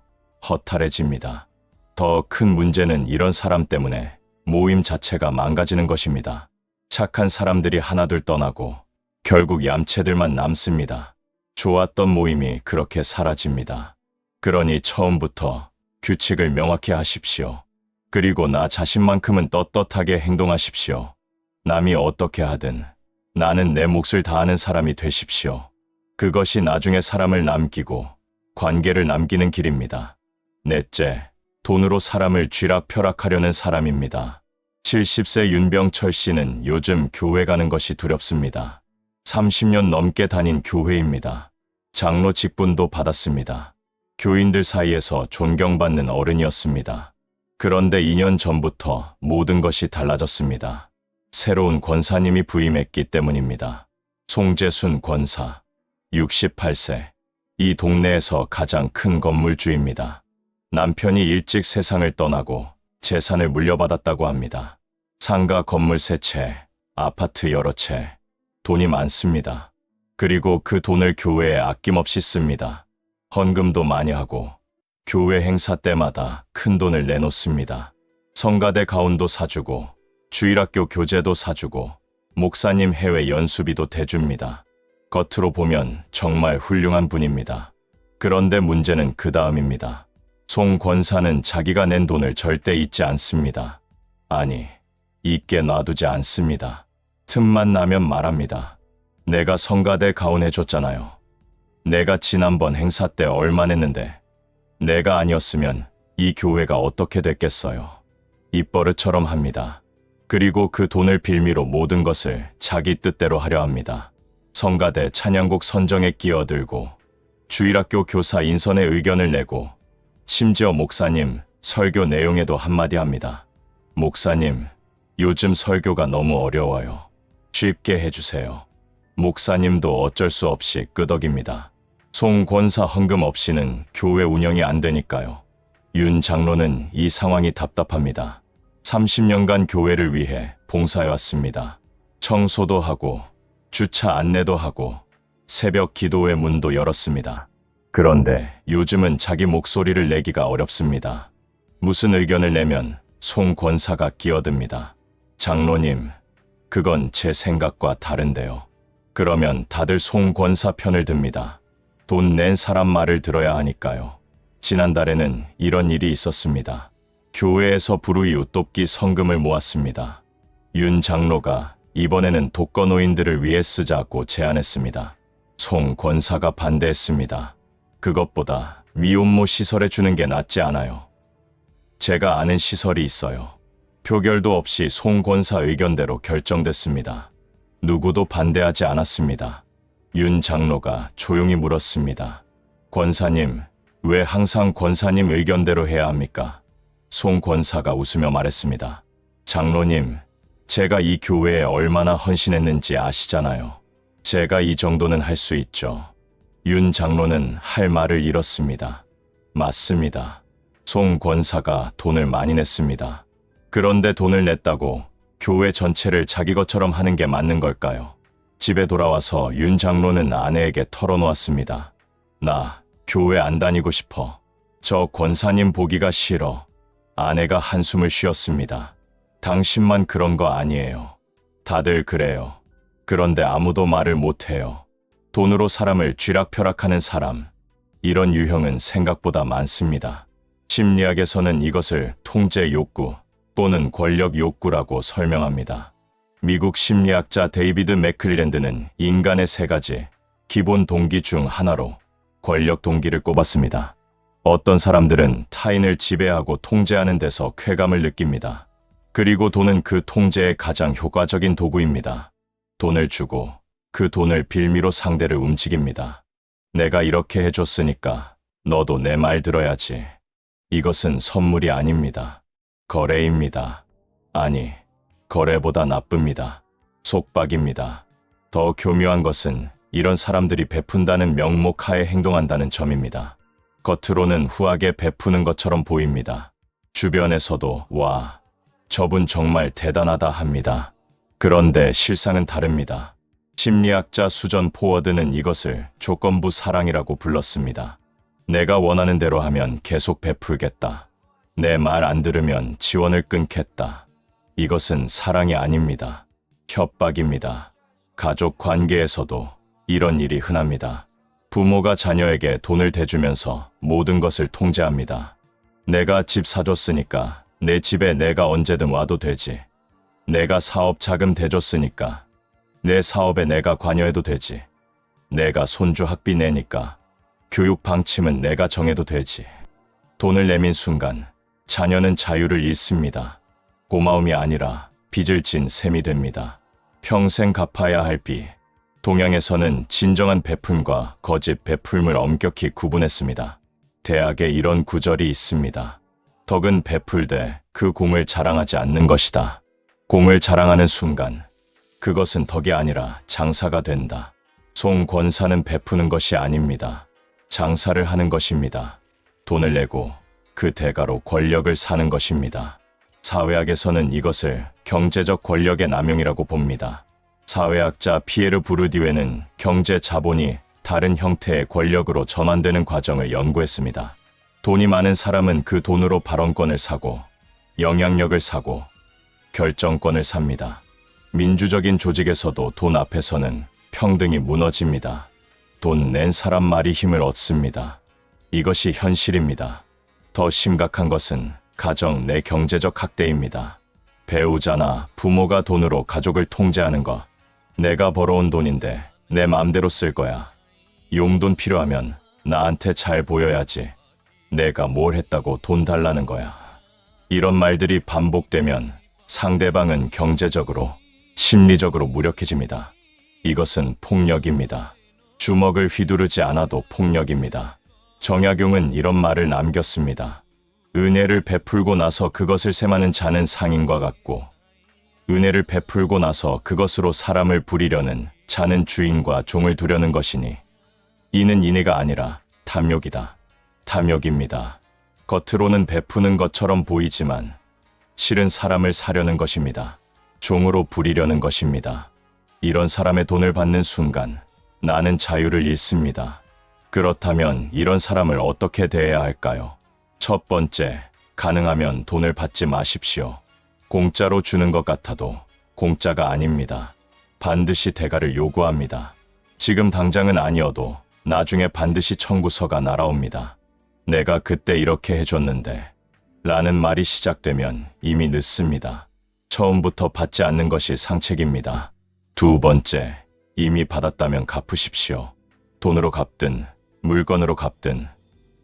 허탈해집니다. 더 큰 문제는 이런 사람 때문에 모임 자체가 망가지는 것입니다. 착한 사람들이 하나둘 떠나고 결국 얌체들만 남습니다. 좋았던 모임이 그렇게 사라집니다. 그러니 처음부터 규칙을 명확히 하십시오. 그리고 나 자신만큼은 떳떳하게 행동하십시오. 남이 어떻게 하든 나는 내 몫을 다하는 사람이 되십시오. 그것이 나중에 사람을 남기고 관계를 남기는 길입니다. 넷째, 돈으로 사람을 쥐락펴락하려는 사람입니다. 70세 윤병철 씨는 요즘 교회 가는 것이 두렵습니다. 30년 넘게 다닌 교회입니다. 장로 직분도 받았습니다. 교인들 사이에서 존경받는 어른이었습니다. 그런데 2년 전부터 모든 것이 달라졌습니다. 새로운 권사님이 부임했기 때문입니다. 송재순 권사, 68세. 이 동네에서 가장 큰 건물주입니다. 남편이 일찍 세상을 떠나고 재산을 물려받았다고 합니다. 상가 건물 3채, 아파트 여러 채, 돈이 많습니다. 그리고 그 돈을 교회에 아낌없이 씁니다. 헌금도 많이 하고 교회 행사 때마다 큰 돈을 내놓습니다. 성가대 가운도 사주고 주일학교 교재도 사주고 목사님 해외 연수비도 대줍니다. 겉으로 보면 정말 훌륭한 분입니다. 그런데 문제는 그 다음입니다. 송 권사는 자기가 낸 돈을 절대 잊지 않습니다. 아니, 잊게 놔두지 않습니다. 틈만 나면 말합니다. 내가 성가대 가운 해줬잖아요. 내가 지난번 행사 때 얼마 냈는데 내가 아니었으면 이 교회가 어떻게 됐겠어요. 입버릇처럼 합니다. 그리고 그 돈을 빌미로 모든 것을 자기 뜻대로 하려 합니다. 성가대 찬양곡 선정에 끼어들고 주일학교 교사 인선에 의견을 내고 심지어 목사님 설교 내용에도 한마디 합니다. 목사님, 요즘 설교가 너무 어려워요. 쉽게 해주세요. 목사님도 어쩔 수 없이 끄덕입니다. 송 권사 헌금 없이는 교회 운영이 안 되니까요. 윤 장로는 이 상황이 답답합니다. 30년간 교회를 위해 봉사해왔습니다. 청소도 하고 주차 안내도 하고 새벽 기도회 문도 열었습니다. 그런데 요즘은 자기 목소리를 내기가 어렵습니다. 무슨 의견을 내면 송 권사가 끼어듭니다. 장로님, 그건 제 생각과 다른데요. 그러면 다들 송 권사 편을 듭니다. 돈 낸 사람 말을 들어야 하니까요. 지난달에는 이런 일이 있었습니다. 교회에서 불우이웃 돕기 성금을 모았습니다. 윤 장로가 이번에는 독거노인들을 위해 쓰자고 제안했습니다. 송 권사가 반대했습니다. 그것보다 미혼모 시설에 주는 게 낫지 않아요. 제가 아는 시설이 있어요. 표결도 없이 송 권사 의견대로 결정됐습니다. 누구도 반대하지 않았습니다. 윤 장로가 조용히 물었습니다. 권사님, 왜 항상 권사님 의견대로 해야 합니까? 송 권사가 웃으며 말했습니다. 장로님, 제가 이 교회에 얼마나 헌신했는지 아시잖아요. 제가 이 정도는 할 수 있죠. 윤 장로는 할 말을 잃었습니다. 맞습니다. 송 권사가 돈을 많이 냈습니다. 그런데 돈을 냈다고 교회 전체를 자기 것처럼 하는 게 맞는 걸까요? 집에 돌아와서 윤 장로는 아내에게 털어놓았습니다. 나 교회 안 다니고 싶어. 저 권사님 보기가 싫어. 아내가 한숨을 쉬었습니다. 당신만 그런 거 아니에요. 다들 그래요. 그런데 아무도 말을 못해요. 돈으로 사람을 쥐락펴락하는 사람. 이런 유형은 생각보다 많습니다. 심리학에서는 이것을 통제 욕구 또는 권력 욕구라고 설명합니다. 미국 심리학자 데이비드 맥클리랜드는 인간의 세 가지 기본 동기 중 하나로 권력 동기를 꼽았습니다. 어떤 사람들은 타인을 지배하고 통제하는 데서 쾌감을 느낍니다. 그리고 돈은 그 통제의 가장 효과적인 도구입니다. 돈을 주고 그 돈을 빌미로 상대를 움직입니다. 내가 이렇게 해줬으니까 너도 내 말 들어야지. 이것은 선물이 아닙니다. 거래입니다. 아니, 거래보다 나쁩니다. 속박입니다. 더 교묘한 것은 이런 사람들이 베푼다는 명목 하에 행동한다는 점입니다. 겉으로는 후하게 베푸는 것처럼 보입니다. 주변에서도 와, 저분 정말 대단하다 합니다. 그런데 실상은 다릅니다. 심리학자 수전 포워드는 이것을 조건부 사랑이라고 불렀습니다. 내가 원하는 대로 하면 계속 베풀겠다. 내 말 안 들으면 지원을 끊겠다. 이것은 사랑이 아닙니다. 협박입니다. 가족 관계에서도 이런 일이 흔합니다. 부모가 자녀에게 돈을 대주면서 모든 것을 통제합니다. 내가 집 사줬으니까 내 집에 내가 언제든 와도 되지. 내가 사업 자금 대줬으니까 내 사업에 내가 관여해도 되지. 내가 손주 학비 내니까 교육 방침은 내가 정해도 되지. 돈을 내민 순간 자녀는 자유를 잃습니다. 고마움이 아니라 빚을 진 셈이 됩니다. 평생 갚아야 할 빚. 동양에서는 진정한 베품과 거짓 베풀음을 엄격히 구분했습니다. 대학에 이런 구절이 있습니다. 덕은 베풀되 그 공을 자랑하지 않는 것이다. 공을 자랑하는 순간 그것은 덕이 아니라 장사가 된다. 송 권사는 베푸는 것이 아닙니다. 장사를 하는 것입니다. 돈을 내고 그 대가로 권력을 사는 것입니다. 사회학에서는 이것을 경제적 권력의 남용이라고 봅니다. 사회학자 피에르 부르디웨는 경제 자본이 다른 형태의 권력으로 전환되는 과정을 연구했습니다. 돈이 많은 사람은 그 돈으로 발언권을 사고 영향력을 사고 결정권을 삽니다. 민주적인 조직에서도 돈 앞에서는 평등이 무너집니다. 돈 낸 사람 말이 힘을 얻습니다. 이것이 현실입니다. 더 심각한 것은 가정 내 경제적 학대입니다. 배우자나 부모가 돈으로 가족을 통제하는 것. 내가 벌어온 돈인데 내 마음대로 쓸 거야. 용돈 필요하면 나한테 잘 보여야지. 내가 뭘 했다고 돈 달라는 거야. 이런 말들이 반복되면 상대방은 경제적으로, 심리적으로 무력해집니다. 이것은 폭력입니다. 주먹을 휘두르지 않아도 폭력입니다. 정약용은 이런 말을 남겼습니다. 은혜를 베풀고 나서 그것을 셈하는 자는 상인과 같고 은혜를 베풀고 나서 그것으로 사람을 부리려는 자는 주인과 종을 두려는 것이니 이는 인애가 아니라 탐욕이다. 탐욕입니다. 겉으로는 베푸는 것처럼 보이지만 실은 사람을 사려는 것입니다. 종으로 부리려는 것입니다. 이런 사람의 돈을 받는 순간 나는 자유를 잃습니다. 그렇다면 이런 사람을 어떻게 대해야 할까요? 첫 번째, 가능하면 돈을 받지 마십시오. 공짜로 주는 것 같아도 공짜가 아닙니다. 반드시 대가를 요구합니다. 지금 당장은 아니어도 나중에 반드시 청구서가 날아옵니다. 내가 그때 이렇게 해줬는데 라는 말이 시작되면 이미 늦습니다. 처음부터 받지 않는 것이 상책입니다. 두 번째, 이미 받았다면 갚으십시오. 돈으로 갚든 물건으로 갚든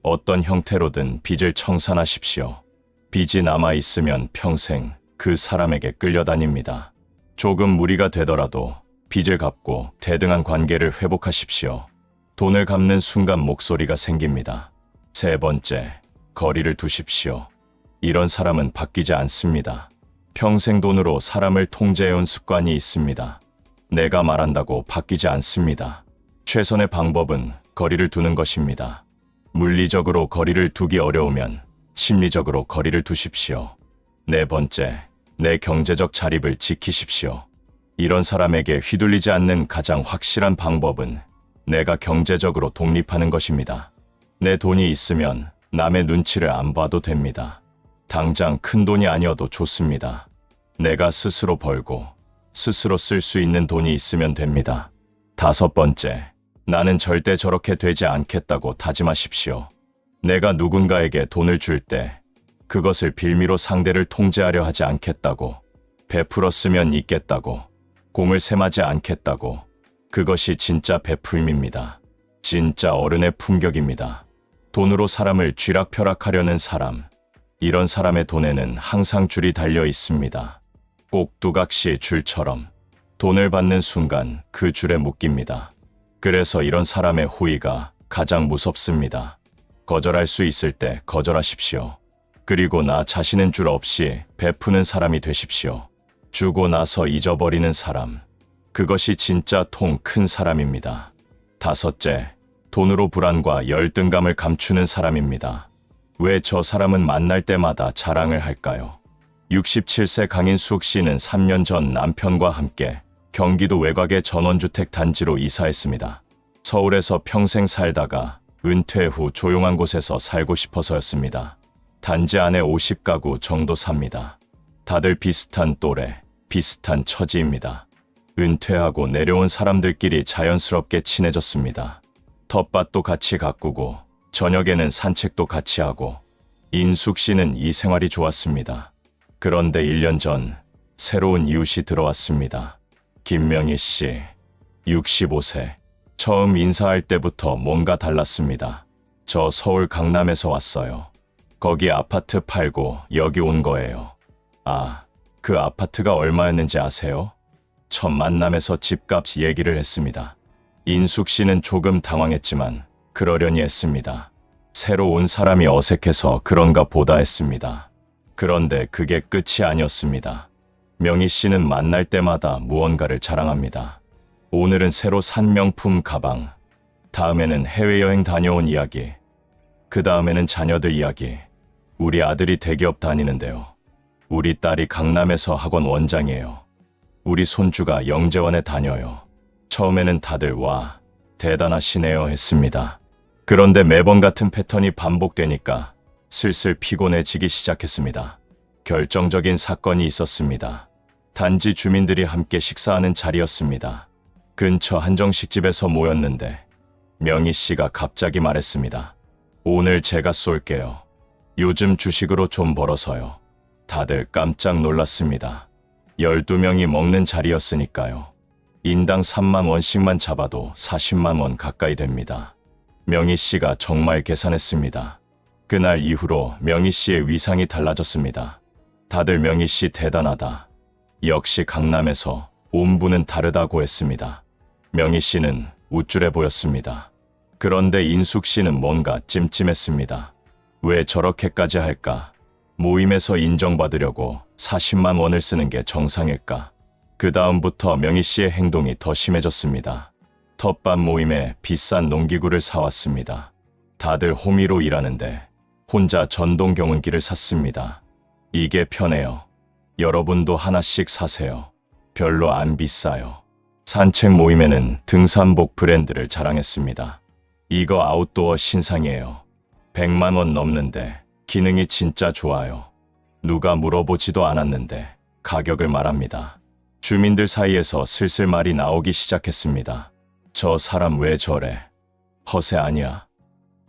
어떤 형태로든 빚을 청산하십시오. 빚이 남아있으면 평생 그 사람에게 끌려다닙니다. 조금 무리가 되더라도 빚을 갚고 대등한 관계를 회복하십시오. 돈을 갚는 순간 목소리가 생깁니다. 세 번째, 거리를 두십시오. 이런 사람은 바뀌지 않습니다. 평생 돈으로 사람을 통제해온 습관이 있습니다. 내가 말한다고 바뀌지 않습니다. 최선의 방법은 거리를 두는 것입니다. 물리적으로 거리를 두기 어려우면 심리적으로 거리를 두십시오. 네 번째, 내 경제적 자립을 지키십시오. 이런 사람에게 휘둘리지 않는 가장 확실한 방법은 내가 경제적으로 독립하는 것입니다. 내 돈이 있으면 남의 눈치를 안 봐도 됩니다. 당장 큰 돈이 아니어도 좋습니다. 내가 스스로 벌고 스스로 쓸 수 있는 돈이 있으면 됩니다. 다섯 번째, 나는 절대 저렇게 되지 않겠다고 다짐하십시오. 내가 누군가에게 돈을 줄 때 그것을 빌미로 상대를 통제하려 하지 않겠다고, 베풀어 쓰면 있겠다고, 공을 셈하지 않겠다고, 그것이 진짜 베풀미입니다. 진짜 어른의 품격입니다. 돈으로 사람을 쥐락펴락하려는 사람, 이런 사람의 돈에는 항상 줄이 달려 있습니다. 꼭두각시 줄처럼 돈을 받는 순간 그 줄에 묶입니다. 그래서 이런 사람의 호의가 가장 무섭습니다. 거절할 수 있을 때 거절하십시오. 그리고 나 자신은 줄 없이 베푸는 사람이 되십시오. 주고 나서 잊어버리는 사람, 그것이 진짜 통 큰 사람입니다. 다섯째, 돈으로 불안과 열등감을 감추는 사람입니다. 왜 저 사람은 만날 때마다 자랑을 할까요? 67세 강인숙 씨는 3년 전 남편과 함께 경기도 외곽의 전원주택 단지로 이사했습니다. 서울에서 평생 살다가 은퇴 후 조용한 곳에서 살고 싶어서였습니다. 단지 안에 50가구 정도 삽니다. 다들 비슷한 또래, 비슷한 처지입니다. 은퇴하고 내려온 사람들끼리 자연스럽게 친해졌습니다. 텃밭도 같이 가꾸고 저녁에는 산책도 같이 하고 인숙 씨는 이 생활이 좋았습니다. 그런데 1년 전 새로운 이웃이 들어왔습니다. 김명희 씨, 65세. 처음 인사할 때부터 뭔가 달랐습니다. 저 서울 강남에서 왔어요. 거기 아파트 팔고 여기 온 거예요. 아, 그 아파트가 얼마였는지 아세요? 첫 만남에서 집값 얘기를 했습니다. 인숙 씨는 조금 당황했지만 그러려니 했습니다. 새로 온 사람이 어색해서 그런가 보다 했습니다. 그런데 그게 끝이 아니었습니다. 명희 씨는 만날 때마다 무언가를 자랑합니다. 오늘은 새로 산 명품 가방, 다음에는 해외여행 다녀온 이야기, 그 다음에는 자녀들 이야기. 우리 아들이 대기업 다니는데요. 우리 딸이 강남에서 학원 원장이에요. 우리 손주가 영재원에 다녀요. 처음에는 다들 와, 대단하시네요 했습니다. 그런데 매번 같은 패턴이 반복되니까 슬슬 피곤해지기 시작했습니다. 결정적인 사건이 있었습니다. 단지 주민들이 함께 식사하는 자리였습니다. 근처 한정식집에서 모였는데 명희 씨가 갑자기 말했습니다. 오늘 제가 쏠게요. 요즘 주식으로 좀 벌어서요. 다들 깜짝 놀랐습니다. 12명이 먹는 자리였으니까요. 인당 3만 원씩만 잡아도 40만 원 가까이 됩니다. 명희 씨가 정말 계산했습니다. 그날 이후로 명희 씨의 위상이 달라졌습니다. 다들 명희 씨 대단하다. 역시 강남에서 온 분은 다르다고 했습니다. 명희 씨는 우쭐해 보였습니다. 그런데 인숙 씨는 뭔가 찜찜했습니다. 왜 저렇게까지 할까? 모임에서 인정받으려고 40만 원을 쓰는 게 정상일까? 그 다음부터 명희 씨의 행동이 더 심해졌습니다. 텃밭 모임에 비싼 농기구를 사왔습니다. 다들 호미로 일하는데 혼자 전동 경운기를 샀습니다. 이게 편해요. 여러분도 하나씩 사세요. 별로 안 비싸요. 산책 모임에는 등산복 브랜드를 자랑했습니다. 이거 아웃도어 신상이에요. 100만 원 넘는데 기능이 진짜 좋아요. 누가 물어보지도 않았는데 가격을 말합니다. 주민들 사이에서 슬슬 말이 나오기 시작했습니다. 저 사람 왜 저래? 허세 아니야?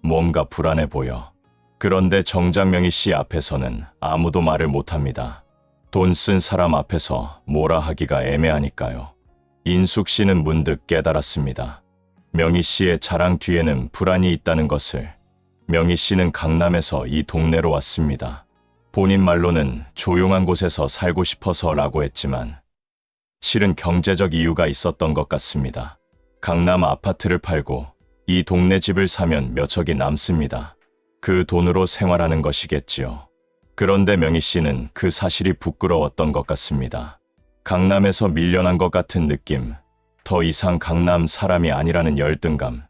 뭔가 불안해 보여. 그런데 정작 명희 씨 앞에서는 아무도 말을 못합니다. 돈 쓴 사람 앞에서 뭐라 하기가 애매하니까요. 인숙 씨는 문득 깨달았습니다. 명희 씨의 자랑 뒤에는 불안이 있다는 것을. 명희 씨는 강남에서 이 동네로 왔습니다. 본인 말로는 조용한 곳에서 살고 싶어서라고 했지만 실은 경제적 이유가 있었던 것 같습니다. 강남 아파트를 팔고 이 동네 집을 사면 몇 억이 남습니다. 그 돈으로 생활하는 것이겠지요. 그런데 명희 씨는 그 사실이 부끄러웠던 것 같습니다. 강남에서 밀려난 것 같은 느낌, 더 이상 강남 사람이 아니라는 열등감,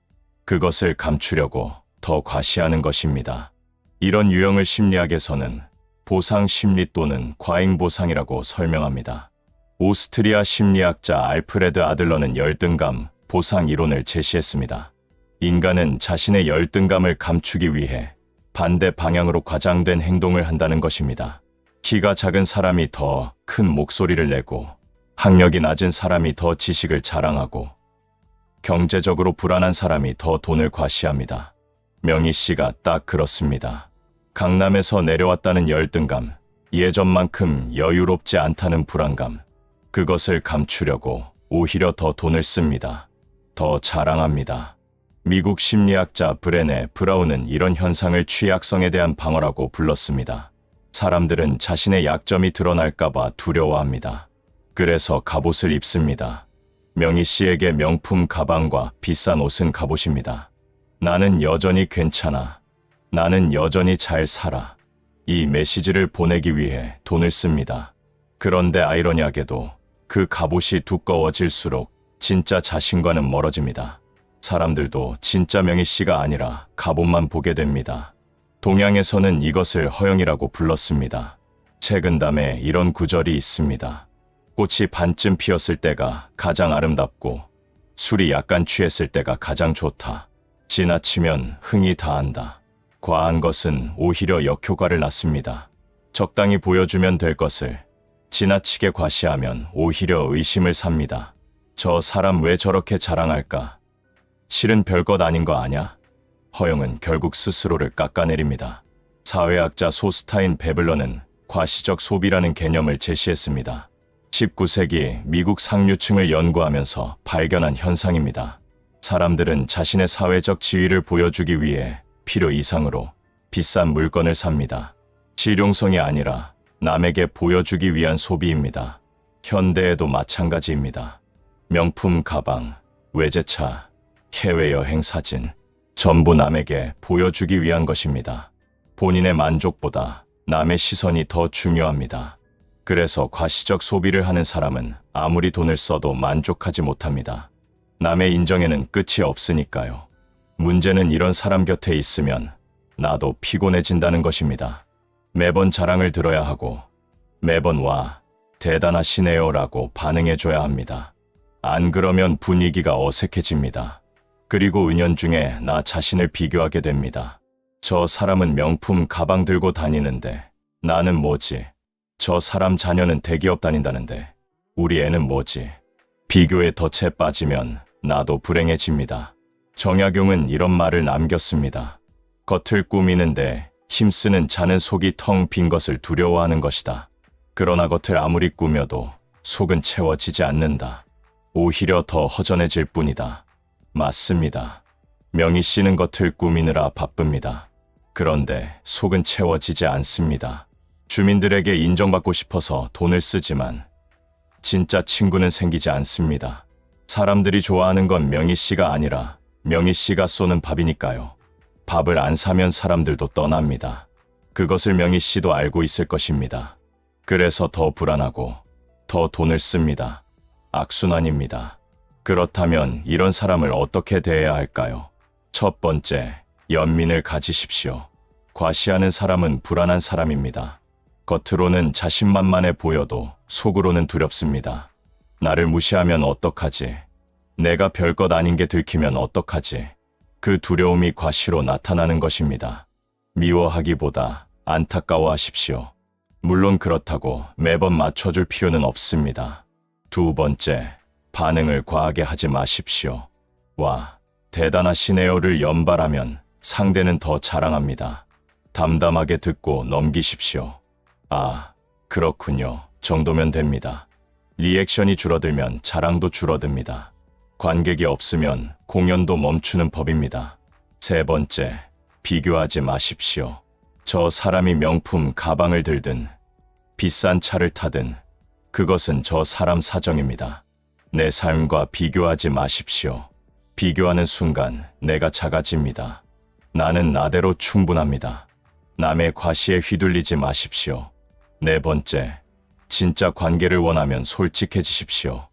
그것을 감추려고 더 과시하는 것입니다. 이런 유형을 심리학에서는 보상 심리 또는 과잉 보상이라고 설명합니다. 오스트리아 심리학자 알프레드 아들러는 열등감, 보상 이론을 제시했습니다. 인간은 자신의 열등감을 감추기 위해 반대 방향으로 과장된 행동을 한다는 것입니다. 키가 작은 사람이 더 큰 목소리를 내고, 학력이 낮은 사람이 더 지식을 자랑하고, 경제적으로 불안한 사람이 더 돈을 과시합니다. 명희 씨가 딱 그렇습니다. 강남에서 내려왔다는 열등감, 예전만큼 여유롭지 않다는 불안감, 그것을 감추려고 오히려 더 돈을 씁니다. 더 자랑합니다. 미국 심리학자 브레네 브라운은 이런 현상을 취약성에 대한 방어라고 불렀습니다. 사람들은 자신의 약점이 드러날까봐 두려워합니다. 그래서 갑옷을 입습니다. 명희 씨에게 명품 가방과 비싼 옷은 갑옷입니다. 나는 여전히 괜찮아. 나는 여전히 잘 살아. 이 메시지를 보내기 위해 돈을 씁니다. 그런데 아이러니하게도 그 갑옷이 두꺼워질수록 진짜 자신과는 멀어집니다. 사람들도 진짜 명희 씨가 아니라 갑옷만 보게 됩니다. 동양에서는 이것을 허영이라고 불렀습니다. 책은담에 이런 구절이 있습니다. 꽃이 반쯤 피었을 때가 가장 아름답고 술이 약간 취했을 때가 가장 좋다. 지나치면 흥이 다한다. 과한 것은 오히려 역효과를 낳습니다. 적당히 보여주면 될 것을 지나치게 과시하면 오히려 의심을 삽니다. 저 사람 왜 저렇게 자랑할까? 실은 별것 아닌 거 아냐? 허영은 결국 스스로를 깎아내립니다. 사회학자 소스타인 베블러는 과시적 소비라는 개념을 제시했습니다. 19세기 미국 상류층을 연구하면서 발견한 현상입니다. 사람들은 자신의 사회적 지위를 보여주기 위해 필요 이상으로 비싼 물건을 삽니다. 실용성이 아니라 남에게 보여주기 위한 소비입니다. 현대에도 마찬가지입니다. 명품 가방, 외제차, 해외여행 사진, 전부 남에게 보여주기 위한 것입니다. 본인의 만족보다 남의 시선이 더 중요합니다. 그래서 과시적 소비를 하는 사람은 아무리 돈을 써도 만족하지 못합니다. 남의 인정에는 끝이 없으니까요. 문제는 이런 사람 곁에 있으면 나도 피곤해진다는 것입니다. 매번 자랑을 들어야 하고 매번 와, 대단하시네요 라고 반응해줘야 합니다. 안 그러면 분위기가 어색해집니다. 그리고 은연중에 나 자신을 비교하게 됩니다. 저 사람은 명품 가방 들고 다니는데 나는 뭐지? 저 사람 자녀는 대기업 다닌다는데 우리 애는 뭐지? 비교에 덫에 빠지면 나도 불행해집니다. 정약용은 이런 말을 남겼습니다. 겉을 꾸미는데 힘쓰는 자는 속이 텅 빈 것을 두려워하는 것이다. 그러나 겉을 아무리 꾸며도 속은 채워지지 않는다. 오히려 더 허전해질 뿐이다. 맞습니다. 명희 씨는 겉을 꾸미느라 바쁩니다. 그런데 속은 채워지지 않습니다. 주민들에게 인정받고 싶어서 돈을 쓰지만 진짜 친구는 생기지 않습니다. 사람들이 좋아하는 건 명희 씨가 아니라 명희 씨가 쏘는 밥이니까요. 밥을 안 사면 사람들도 떠납니다. 그것을 명희 씨도 알고 있을 것입니다. 그래서 더 불안하고 더 돈을 씁니다. 악순환입니다. 그렇다면 이런 사람을 어떻게 대해야 할까요? 첫 번째, 연민을 가지십시오. 과시하는 사람은 불안한 사람입니다. 겉으로는 자신만만해 보여도 속으로는 두렵습니다. 나를 무시하면 어떡하지? 내가 별것 아닌 게 들키면 어떡하지? 그 두려움이 과시로 나타나는 것입니다. 미워하기보다 안타까워하십시오. 물론 그렇다고 매번 맞춰줄 필요는 없습니다. 두 번째, 반응을 과하게 하지 마십시오. 와, 대단하시네요를 연발하면 상대는 더 자랑합니다. 담담하게 듣고 넘기십시오. 아, 그렇군요. 정도면 됩니다. 리액션이 줄어들면 자랑도 줄어듭니다. 관객이 없으면 공연도 멈추는 법입니다. 세 번째, 비교하지 마십시오. 저 사람이 명품 가방을 들든 비싼 차를 타든 그것은 저 사람 사정입니다. 내 삶과 비교하지 마십시오. 비교하는 순간 내가 작아집니다. 나는 나대로 충분합니다. 남의 과시에 휘둘리지 마십시오. 네 번째, 진짜 관계를 원하면 솔직해지십시오.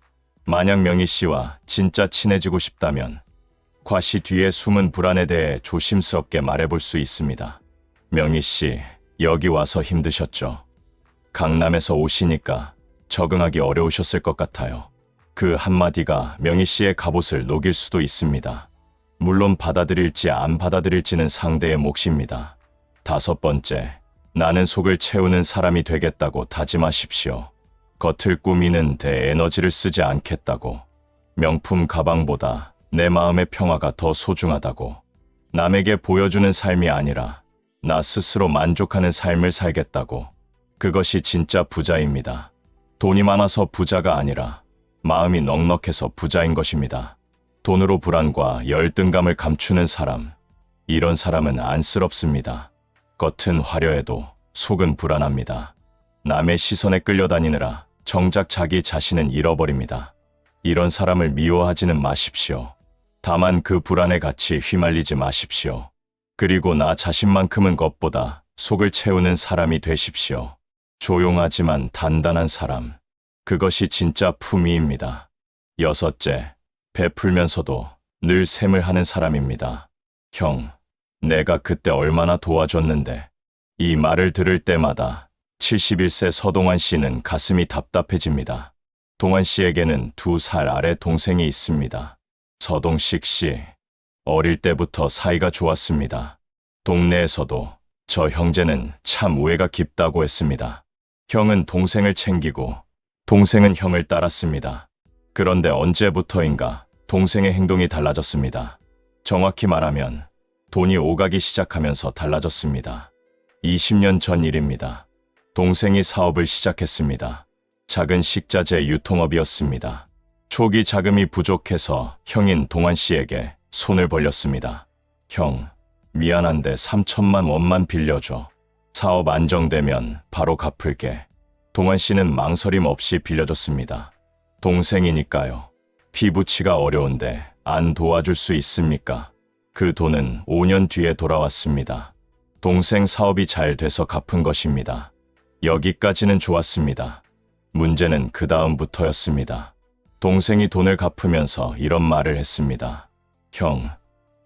만약 명희 씨와 진짜 친해지고 싶다면 과시 뒤에 숨은 불안에 대해 조심스럽게 말해볼 수 있습니다. 명희 씨, 여기 와서 힘드셨죠? 강남에서 오시니까 적응하기 어려우셨을 것 같아요. 그 한마디가 명희 씨의 갑옷을 녹일 수도 있습니다. 물론 받아들일지 안 받아들일지는 상대의 몫입니다. 다섯 번째, 나는 속을 채우는 사람이 되겠다고 다짐하십시오. 겉을 꾸미는 데 에너지를 쓰지 않겠다고. 명품 가방보다 내 마음의 평화가 더 소중하다고. 남에게 보여주는 삶이 아니라 나 스스로 만족하는 삶을 살겠다고. 그것이 진짜 부자입니다. 돈이 많아서 부자가 아니라 마음이 넉넉해서 부자인 것입니다. 돈으로 불안과 열등감을 감추는 사람, 이런 사람은 안쓰럽습니다. 겉은 화려해도 속은 불안합니다. 남의 시선에 끌려다니느라 정작 자기 자신은 잃어버립니다. 이런 사람을 미워하지는 마십시오. 다만 그 불안에 같이 휘말리지 마십시오. 그리고 나 자신만큼은 것보다 속을 채우는 사람이 되십시오. 조용하지만 단단한 사람, 그것이 진짜 품위입니다. 여섯째, 베풀면서도 늘 샘을 하는 사람입니다. 형, 내가 그때 얼마나 도와줬는데. 이 말을 들을 때마다 71세 서동환 씨는 가슴이 답답해집니다. 동환 씨에게는 2살 아래 동생이 있습니다. 서동식 씨, 어릴 때부터 사이가 좋았습니다. 동네에서도 저 형제는 참 우애가 깊다고 했습니다. 형은 동생을 챙기고 동생은 형을 따랐습니다. 그런데 언제부터인가 동생의 행동이 달라졌습니다. 정확히 말하면 돈이 오가기 시작하면서 달라졌습니다. 20년 전 일입니다. 동생이 사업을 시작했습니다. 작은 식자재 유통업이었습니다. 초기 자금이 부족해서 형인 동환 씨에게 손을 벌렸습니다. 형, 미안한데 3천만 원만 빌려줘. 사업 안정되면 바로 갚을게. 동환 씨는 망설임 없이 빌려줬습니다. 동생이니까요. 피부치가 어려운데 안 도와줄 수 있습니까? 그 돈은 5년 뒤에 돌아왔습니다. 동생 사업이 잘 돼서 갚은 것입니다. 여기까지는 좋았습니다. 문제는 그 다음부터였습니다. 동생이 돈을 갚으면서 이런 말을 했습니다. 형,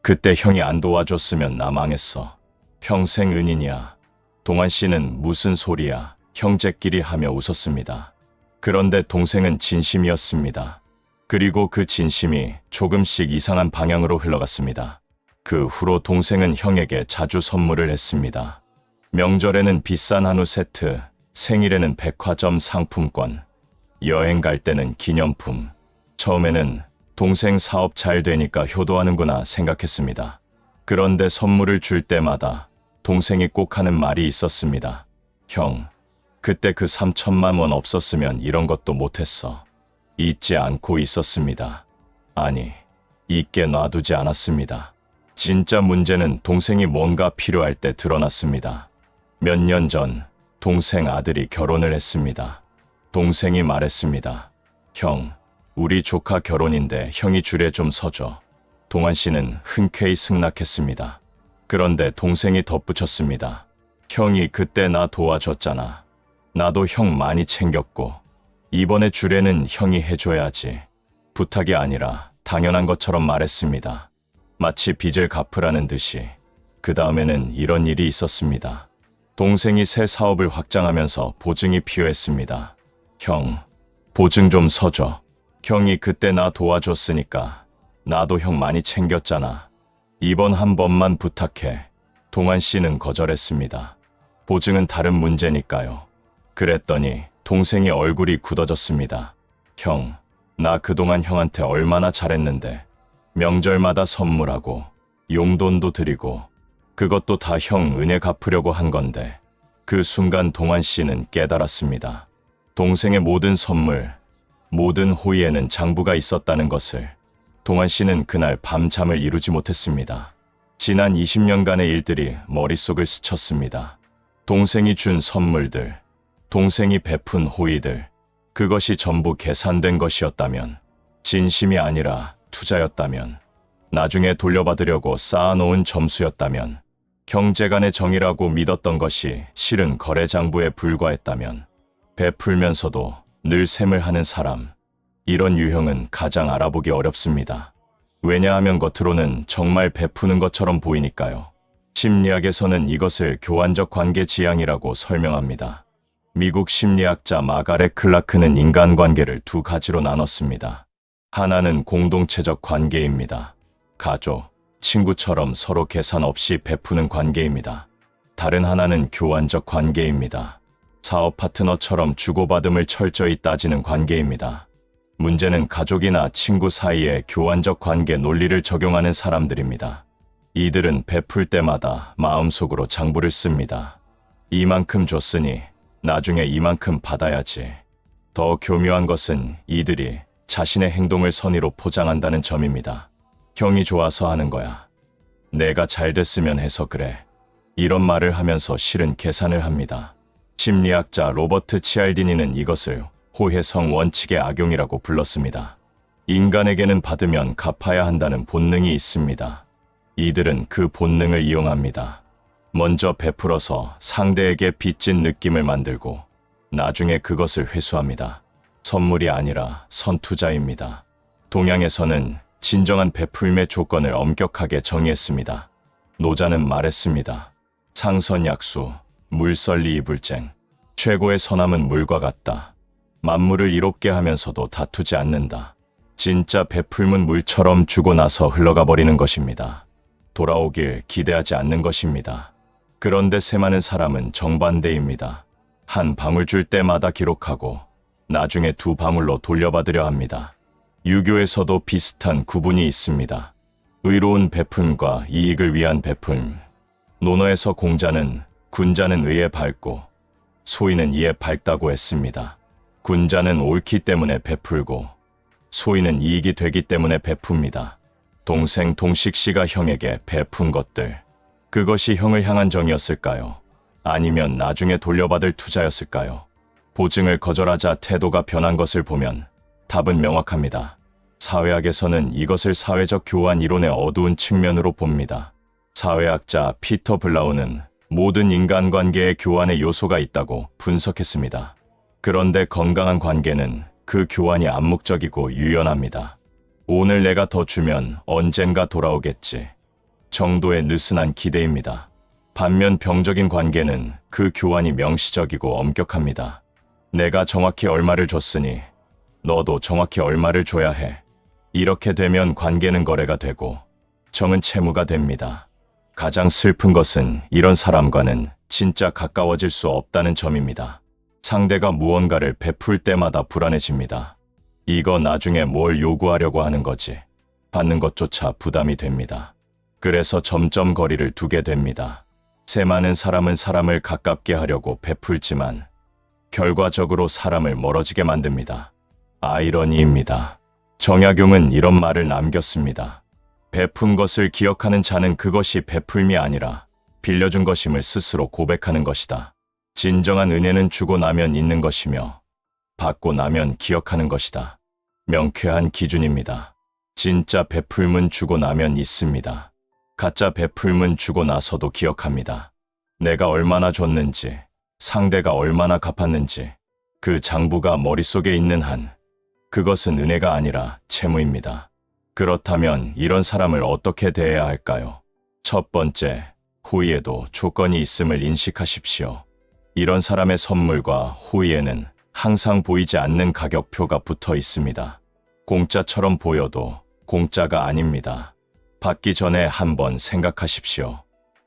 그때 형이 안 도와줬으면 나 망했어. 평생 은인이야. 동환 씨는 무슨 소리야, 형제끼리 하며 웃었습니다. 그런데 동생은 진심이었습니다. 그리고 그 진심이 조금씩 이상한 방향으로 흘러갔습니다. 그 후로 동생은 형에게 자주 선물을 했습니다. 명절에는 비싼 한우 세트, 생일에는 백화점 상품권, 여행 갈 때는 기념품. 처음에는 동생 사업 잘 되니까 효도하는구나 생각했습니다. 그런데 선물을 줄 때마다 동생이 꼭 하는 말이 있었습니다. 형, 그때 그 3천만 원 없었으면 이런 것도 못했어. 잊지 않고 있었습니다. 아니, 잊게 놔두지 않았습니다. 진짜 문제는 동생이 뭔가 필요할 때 드러났습니다. 몇 년 전 동생 아들이 결혼을 했습니다. 동생이 말했습니다. 형, 우리 조카 결혼인데 형이 줄에 좀 서줘. 동환 씨는 흔쾌히 승낙했습니다. 그런데 동생이 덧붙였습니다. 형이 그때 나 도와줬잖아. 나도 형 많이 챙겼고 이번에 줄에는 형이 해줘야지. 부탁이 아니라 당연한 것처럼 말했습니다. 마치 빚을 갚으라는 듯이. 그 다음에는 이런 일이 있었습니다. 동생이 새 사업을 확장하면서 보증이 필요했습니다. 형, 보증 좀 서줘. 형이 그때 나 도와줬으니까 나도 형 많이 챙겼잖아. 이번 한 번만 부탁해. 동환 씨는 거절했습니다. 보증은 다른 문제니까요. 그랬더니 동생이 얼굴이 굳어졌습니다. 형, 나 그동안 형한테 얼마나 잘했는데. 명절마다 선물하고 용돈도 드리고 그것도 다 형 은혜 갚으려고 한 건데. 그 순간 동환 씨는 깨달았습니다. 동생의 모든 선물, 모든 호의에는 장부가 있었다는 것을. 동환 씨는 그날 밤잠을 이루지 못했습니다. 지난 20년간의 일들이 머릿속을 스쳤습니다. 동생이 준 선물들, 동생이 베푼 호의들, 그것이 전부 계산된 것이었다면, 진심이 아니라 투자였다면, 나중에 돌려받으려고 쌓아놓은 점수였다면, 형제간의 정이라고 믿었던 것이 실은 거래장부에 불과했다면, 베풀면서도 늘 샘을 하는 사람, 이런 유형은 가장 알아보기 어렵습니다. 왜냐하면 겉으로는 정말 베푸는 것처럼 보이니까요. 심리학에서는 이것을 교환적 관계 지향이라고 설명합니다. 미국 심리학자 마가렛 클라크는 인간관계를 두 가지로 나눴습니다. 하나는 공동체적 관계입니다. 가족, 친구처럼 서로 계산 없이 베푸는 관계입니다. 다른 하나는 교환적 관계입니다. 사업 파트너처럼 주고받음을 철저히 따지는 관계입니다. 문제는 가족이나 친구 사이에 교환적 관계 논리를 적용하는 사람들입니다. 이들은 베풀 때마다 마음속으로 장부를 씁니다. 이만큼 줬으니 나중에 이만큼 받아야지. 더 교묘한 것은 이들이 자신의 행동을 선의로 포장한다는 점입니다. 형이 좋아서 하는 거야. 내가 잘 됐으면 해서 그래. 이런 말을 하면서 실은 계산을 합니다. 심리학자 로버트 치알디니는 이것을 호혜성 원칙의 악용이라고 불렀습니다. 인간에게는 받으면 갚아야 한다는 본능이 있습니다. 이들은 그 본능을 이용합니다. 먼저 베풀어서 상대에게 빚진 느낌을 만들고 나중에 그것을 회수합니다. 선물이 아니라 선투자입니다. 동양에서는 진정한 베풀매 조건을 엄격하게 정의했습니다. 노자는 말했습니다. 상선약수, 물설리 이불쟁. 최고의 선함은 물과 같다. 만물을 이롭게 하면서도 다투지 않는다. 진짜 베풀면 물처럼 주고 나서 흘러가 버리는 것입니다. 돌아오길 기대하지 않는 것입니다. 그런데 셈하는 사람은 정반대입니다. 한 방울 줄 때마다 기록하고 나중에 두 방울로 돌려받으려 합니다. 유교에서도 비슷한 구분이 있습니다. 의로운 베품과 이익을 위한 베품. 논어에서 공자는 군자는 의에 밝고 소인은 이에 밝다고 했습니다. 군자는 옳기 때문에 베풀고 소인은 이익이 되기 때문에 베풉니다. 동생 동식 씨가 형에게 베푼 것들, 그것이 형을 향한 정이었을까요? 아니면 나중에 돌려받을 투자였을까요? 보증을 거절하자 태도가 변한 것을 보면 답은 명확합니다. 사회학에서는 이것을 사회적 교환 이론의 어두운 측면으로 봅니다. 사회학자 피터 블라우는 모든 인간관계에 교환의 요소가 있다고 분석했습니다. 그런데 건강한 관계는 그 교환이 암묵적이고 유연합니다. 오늘 내가 더 주면 언젠가 돌아오겠지. 정도의 느슨한 기대입니다. 반면 병적인 관계는 그 교환이 명시적이고 엄격합니다. 내가 정확히 얼마를 줬으니 너도 정확히 얼마를 줘야 해. 이렇게 되면 관계는 거래가 되고 정은 채무가 됩니다. 가장 슬픈 것은 이런 사람과는 진짜 가까워질 수 없다는 점입니다. 상대가 무언가를 베풀 때마다 불안해집니다. 이거 나중에 뭘 요구하려고 하는 거지. 받는 것조차 부담이 됩니다. 그래서 점점 거리를 두게 됩니다. 셈하는 사람은 사람을 가깝게 하려고 베풀지만 결과적으로 사람을 멀어지게 만듭니다. 아이러니입니다. 정약용은 이런 말을 남겼습니다. 베푼 것을 기억하는 자는 그것이 베풀미 아니라 빌려준 것임을 스스로 고백하는 것이다. 진정한 은혜는 주고 나면 있는 것이며 받고 나면 기억하는 것이다. 명쾌한 기준입니다. 진짜 베풀면 주고 나면 있습니다. 가짜 베풀면 주고 나서도 기억합니다. 내가 얼마나 줬는지, 상대가 얼마나 갚았는지 그 장부가 머릿속에 있는 한 그것은 은혜가 아니라 채무입니다. 그렇다면 이런 사람을 어떻게 대해야 할까요? 첫 번째, 호의에도 조건이 있음을 인식하십시오. 이런 사람의 선물과 호의에는 항상 보이지 않는 가격표가 붙어 있습니다. 공짜처럼 보여도 공짜가 아닙니다. 받기 전에 한번 생각하십시오.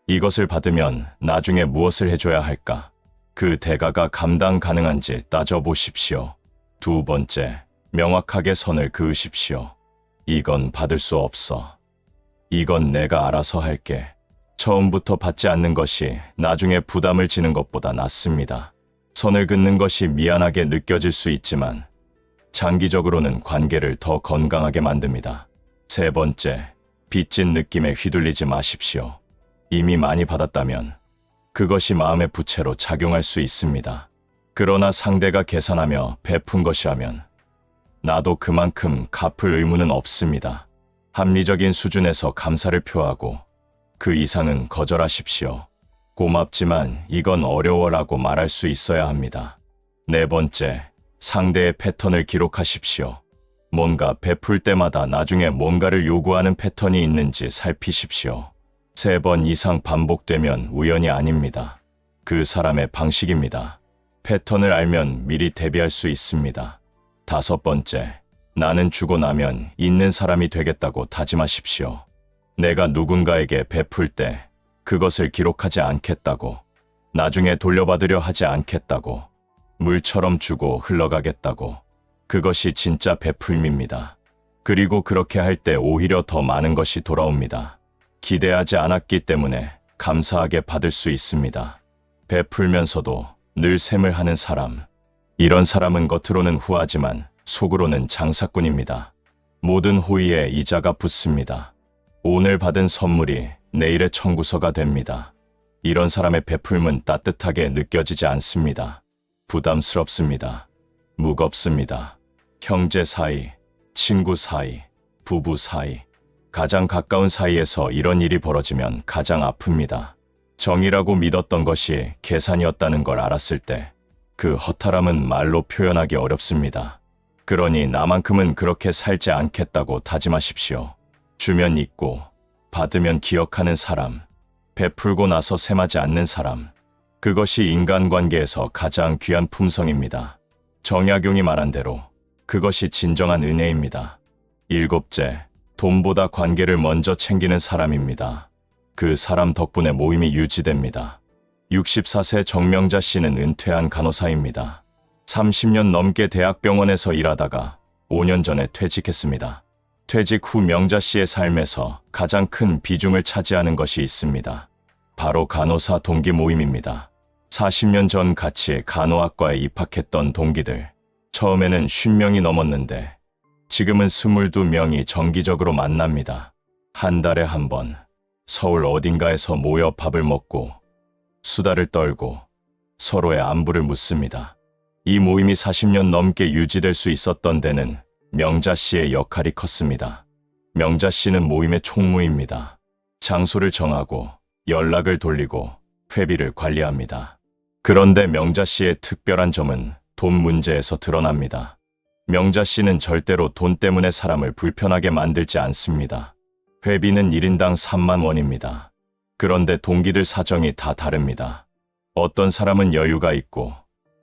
이것을 받으면 나중에 무엇을 해줘야 할까? 그 대가가 감당 가능한지 따져보십시오. 두 번째, 명확하게 선을 그으십시오. 이건 받을 수 없어. 이건 내가 알아서 할게. 처음부터 받지 않는 것이 나중에 부담을 지는 것보다 낫습니다. 선을 긋는 것이 미안하게 느껴질 수 있지만 장기적으로는 관계를 더 건강하게 만듭니다. 세 번째, 빚진 느낌에 휘둘리지 마십시오. 이미 많이 받았다면 그것이 마음의 부채로 작용할 수 있습니다. 그러나 상대가 계산하며 베푼 것이라면 나도 그만큼 갚을 의무는 없습니다. 합리적인 수준에서 감사를 표하고 그 이상은 거절하십시오. 고맙지만 이건 어려워라고 말할 수 있어야 합니다. 네 번째, 상대의 패턴을 기록하십시오. 뭔가 베풀 때마다 나중에 뭔가를 요구하는 패턴이 있는지 살피십시오. 3번 이상 반복되면 우연이 아닙니다. 그 사람의 방식입니다. 패턴을 알면 미리 대비할 수 있습니다. 5번째, 나는 주고 나면 있는 사람이 되겠다고 다짐하십시오. 내가 누군가에게 베풀 때 그것을 기록하지 않겠다고, 나중에 돌려받으려 하지 않겠다고, 물처럼 주고 흘러가겠다고. 그것이 진짜 베풀미입니다. 그리고 그렇게 할 때 오히려 더 많은 것이 돌아옵니다. 기대하지 않았기 때문에 감사하게 받을 수 있습니다. 베풀면서도 늘 셈을 하는 사람. 이런 사람은 겉으로는 후하지만 속으로는 장사꾼입니다. 모든 호의에 이자가 붙습니다. 오늘 받은 선물이 내일의 청구서가 됩니다. 이런 사람의 베풀음은 따뜻하게 느껴지지 않습니다. 부담스럽습니다. 무겁습니다. 형제 사이, 친구 사이, 부부 사이, 가장 가까운 사이에서 이런 일이 벌어지면 가장 아픕니다. 정이라고 믿었던 것이 계산이었다는 걸 알았을 때 그 허탈함은 말로 표현하기 어렵습니다. 그러니 나만큼은 그렇게 살지 않겠다고 다짐하십시오. 주면 잊고 받으면 기억하는 사람, 베풀고 나서 셈하지 않는 사람, 그것이 인간관계에서 가장 귀한 품성입니다. 정약용이 말한 대로 그것이 진정한 은혜입니다. 7째, 돈보다 관계를 먼저 챙기는 사람입니다. 그 사람 덕분에 모임이 유지됩니다. 64세 정명자 씨는 은퇴한 간호사입니다. 30년 넘게 대학병원에서 일하다가 5년 전에 퇴직했습니다. 퇴직 후 명자 씨의 삶에서 가장 큰 비중을 차지하는 것이 있습니다. 바로 간호사 동기 모임입니다. 40년 전 같이 간호학과에 입학했던 동기들. 처음에는 50명이 넘었는데 지금은 22명이 정기적으로 만납니다. 한 달에 한 번 서울 어딘가에서 모여 밥을 먹고 수다를 떨고 서로의 안부를 묻습니다. 이 모임이 40년 넘게 유지될 수 있었던 데는 명자 씨의 역할이 컸습니다. 명자 씨는 모임의 총무입니다. 장소를 정하고 연락을 돌리고 회비를 관리합니다. 그런데 명자 씨의 특별한 점은 돈 문제에서 드러납니다. 명자 씨는 절대로 돈 때문에 사람을 불편하게 만들지 않습니다. 회비는 1인당 3만 원입니다. 그런데 동기들 사정이 다 다릅니다. 어떤 사람은 여유가 있고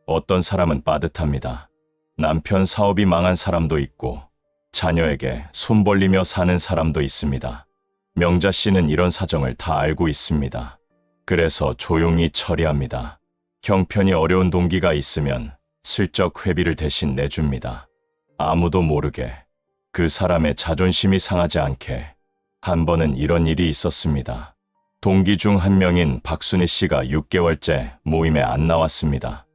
어떤 사람은 빠듯합니다. 남편 사업이 망한 사람도 있고 자녀에게 손 벌리며 사는 사람도 있습니다. 명자 씨는 이런 사정을 다 알고 있습니다. 그래서 조용히 처리합니다. 형편이 어려운 동기가 있으면 슬쩍 회비를 대신 내줍니다. 아무도 모르게, 그 사람의 자존심이 상하지 않게. 한 번은 이런 일이 있었습니다. 동기 중 한 명인 박순희 씨가 6개월째 모임에 안 나왔습니다.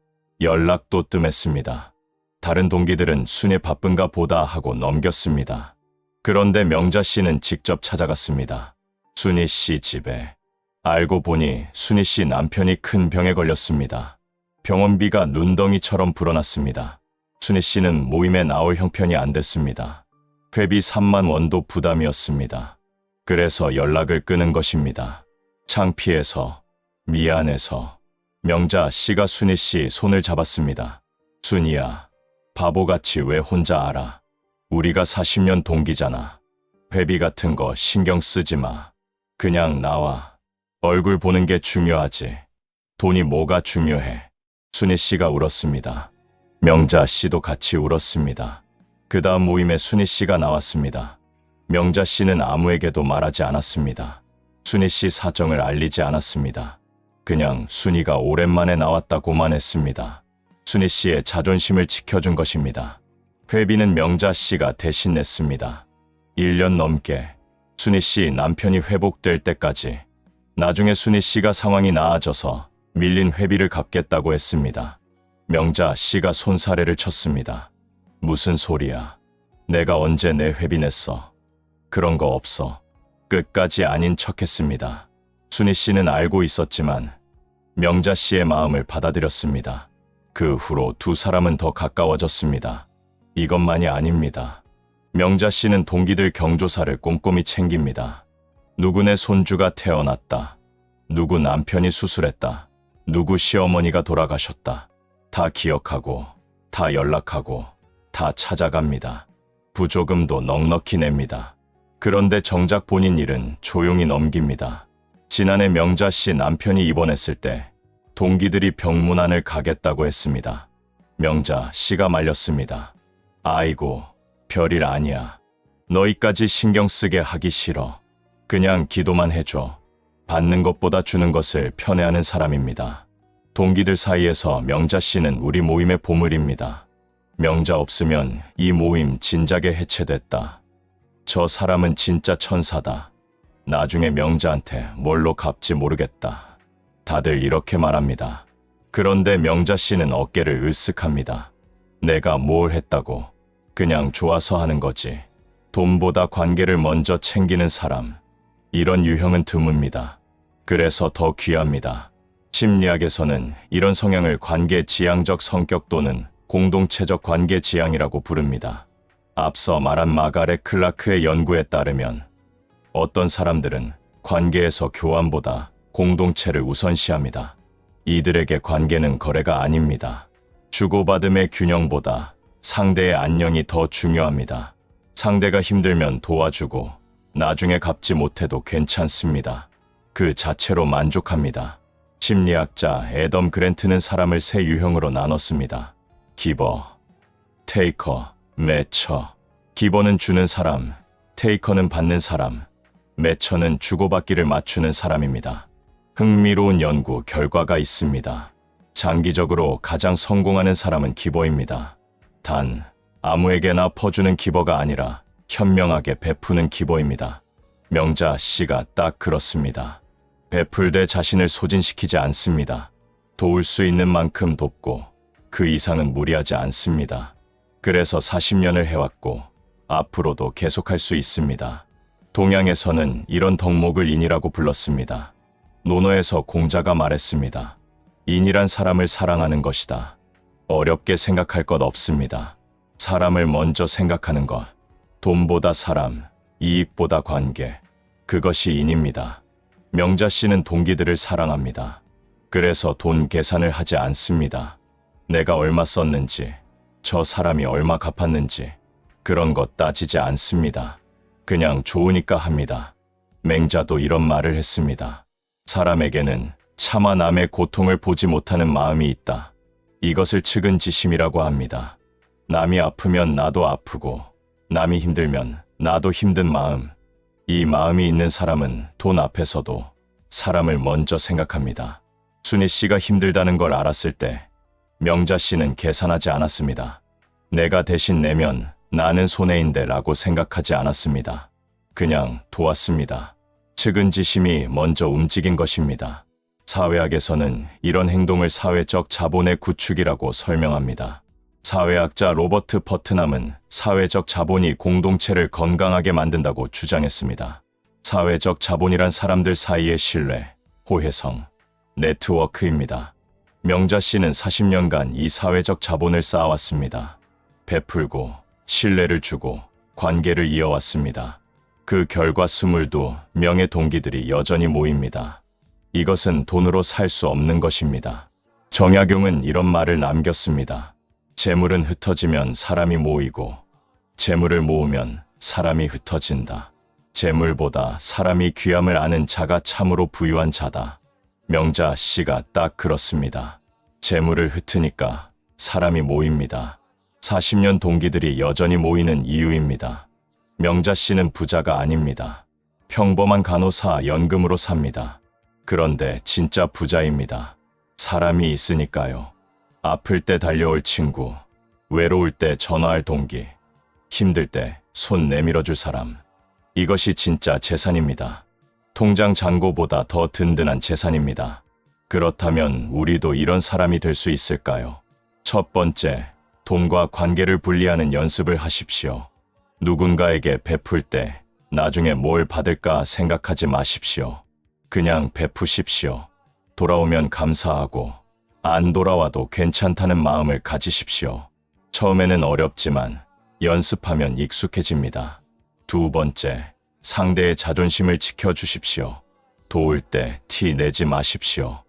연락도 뜸했습니다. 다른 동기들은 순이 바쁜가 보다 하고 넘겼습니다. 그런데 명자 씨는 직접 찾아갔습니다. 순희 씨 집에. 알고 보니 순희 씨 남편이 큰 병에 걸렸습니다. 병원비가 눈덩이처럼 불어났습니다. 순희 씨는 모임에 나올 형편이 안 됐습니다. 회비 3만 원도 부담이었습니다. 그래서 연락을 끊은 것입니다. 창피해서, 미안해서. 명자 씨가 순희 씨 손을 잡았습니다. 순희야, 바보같이 왜 혼자 알아? 우리가 40년 동기잖아. 회비 같은 거 신경 쓰지 마. 그냥 나와. 얼굴 보는 게 중요하지. 돈이 뭐가 중요해. 순희 씨가 울었습니다. 명자 씨도 같이 울었습니다. 그 다음 모임에 순희 씨가 나왔습니다. 명자 씨는 아무에게도 말하지 않았습니다. 순희 씨 사정을 알리지 않았습니다. 그냥 순희가 오랜만에 나왔다고만 했습니다. 순희 씨의 자존심을 지켜준 것입니다. 회비는 명자 씨가 대신 냈습니다. 1년 넘게 순희 씨 남편이 회복될 때까지. 나중에 순희 씨가 상황이 나아져서 밀린 회비를 갚겠다고 했습니다. 명자 씨가 손사래를 쳤습니다. 무슨 소리야. 내가 언제 내 회비 냈어. 그런 거 없어. 끝까지 아닌 척했습니다. 순희 씨는 알고 있었지만 명자 씨의 마음을 받아들였습니다. 그 후로 두 사람은 더 가까워졌습니다. 이것만이 아닙니다. 명자 씨는 동기들 경조사를 꼼꼼히 챙깁니다. 누구네 손주가 태어났다. 누구 남편이 수술했다. 누구 시어머니가 돌아가셨다. 다 기억하고, 다 연락하고, 다 찾아갑니다. 부조금도 넉넉히 냅니다. 그런데 정작 본인 일은 조용히 넘깁니다. 지난해 명자 씨 남편이 입원했을 때 동기들이 병문안을 가겠다고 했습니다. 명자 씨가 말렸습니다. 아이고, 별일 아니야. 너희까지 신경 쓰게 하기 싫어. 그냥 기도만 해줘. 받는 것보다 주는 것을 편애하는 사람입니다. 동기들 사이에서 명자 씨는 우리 모임의 보물입니다. 명자 없으면 이 모임 진작에 해체됐다. 저 사람은 진짜 천사다. 나중에 명자한테 뭘로 갚지 모르겠다. 다들 이렇게 말합니다. 그런데 명자 씨는 어깨를 으쓱합니다. 내가 뭘 했다고. 그냥 좋아서 하는 거지. 돈보다 관계를 먼저 챙기는 사람. 이런 유형은 드뭅니다. 그래서 더 귀합니다. 심리학에서는 이런 성향을 관계 지향적 성격 또는 공동체적 관계 지향이라고 부릅니다. 앞서 말한 마가렛 클라크의 연구에 따르면 어떤 사람들은 관계에서 교환보다 공동체를 우선시합니다. 이들에게 관계는 거래가 아닙니다. 주고받음의 균형보다 상대의 안녕이 더 중요합니다. 상대가 힘들면 도와주고 나중에 갚지 못해도 괜찮습니다. 그 자체로 만족합니다. 심리학자 애덤 그랜트는 사람을 세 유형으로 나눴습니다. 기버, 테이커, 매처. 기버는 주는 사람, 테이커는 받는 사람, 매처는 주고받기를 맞추는 사람입니다. 흥미로운 연구 결과가 있습니다. 장기적으로 가장 성공하는 사람은 기버입니다. 단, 아무에게나 퍼주는 기버가 아니라 현명하게 베푸는 기버입니다. 명자 씨가 딱 그렇습니다. 베풀되 자신을 소진시키지 않습니다. 도울 수 있는 만큼 돕고 그 이상은 무리하지 않습니다. 그래서 40년을 해왔고 앞으로도 계속할 수 있습니다. 동양에서는 이런 덕목을 인이라고 불렀습니다. 논어에서 공자가 말했습니다. 인이란 사람을 사랑하는 것이다. 어렵게 생각할 것 없습니다. 사람을 먼저 생각하는 것. 돈보다 사람, 이익보다 관계. 그것이 인입니다. 명자 씨는 동기들을 사랑합니다. 그래서 돈 계산을 하지 않습니다. 내가 얼마 썼는지, 저 사람이 얼마 갚았는지 그런 것 따지지 않습니다. 그냥 좋으니까 합니다. 맹자도 이런 말을 했습니다. 사람에게는 차마 남의 고통을 보지 못하는 마음이 있다. 이것을 측은지심이라고 합니다. 남이 아프면 나도 아프고 남이 힘들면 나도 힘든 마음. 이 마음이 있는 사람은 돈 앞에서도 사람을 먼저 생각합니다. 순희 씨가 힘들다는 걸 알았을 때 명자 씨는 계산하지 않았습니다. 내가 대신 내면 나는 손해인데 라고 생각하지 않았습니다. 그냥 도왔습니다. 측은지심이 먼저 움직인 것입니다. 사회학에서는 이런 행동을 사회적 자본의 구축이라고 설명합니다. 사회학자 로버트 퍼트남은 사회적 자본이 공동체를 건강하게 만든다고 주장했습니다. 사회적 자본이란 사람들 사이의 신뢰, 호혜성, 네트워크입니다. 명자 씨는 40년간 이 사회적 자본을 쌓아왔습니다. 베풀고 신뢰를 주고 관계를 이어왔습니다. 그 결과 22명의 동기들이 여전히 모입니다. 이것은 돈으로 살 수 없는 것입니다. 정약용은 이런 말을 남겼습니다. 재물은 흩어지면 사람이 모이고 재물을 모으면 사람이 흩어진다. 재물보다 사람이 귀함을 아는 자가 참으로 부유한 자다. 명자 씨가 딱 그렇습니다. 재물을 흩으니까 사람이 모입니다. 40년 동기들이 여전히 모이는 이유입니다. 명자 씨는 부자가 아닙니다. 평범한 간호사 연금으로 삽니다. 그런데 진짜 부자입니다. 사람이 있으니까요. 아플 때 달려올 친구, 외로울 때 전화할 동기, 힘들 때 손 내밀어줄 사람. 이것이 진짜 재산입니다. 통장 잔고보다 더 든든한 재산입니다. 그렇다면 우리도 이런 사람이 될 수 있을까요? 첫 번째, 돈과 관계를 분리하는 연습을 하십시오. 누군가에게 베풀 때 나중에 뭘 받을까 생각하지 마십시오. 그냥 베푸십시오. 돌아오면 감사하고 안 돌아와도 괜찮다는 마음을 가지십시오. 처음에는 어렵지만 연습하면 익숙해집니다. 두 번째, 상대의 자존심을 지켜주십시오. 도울 때 티 내지 마십시오.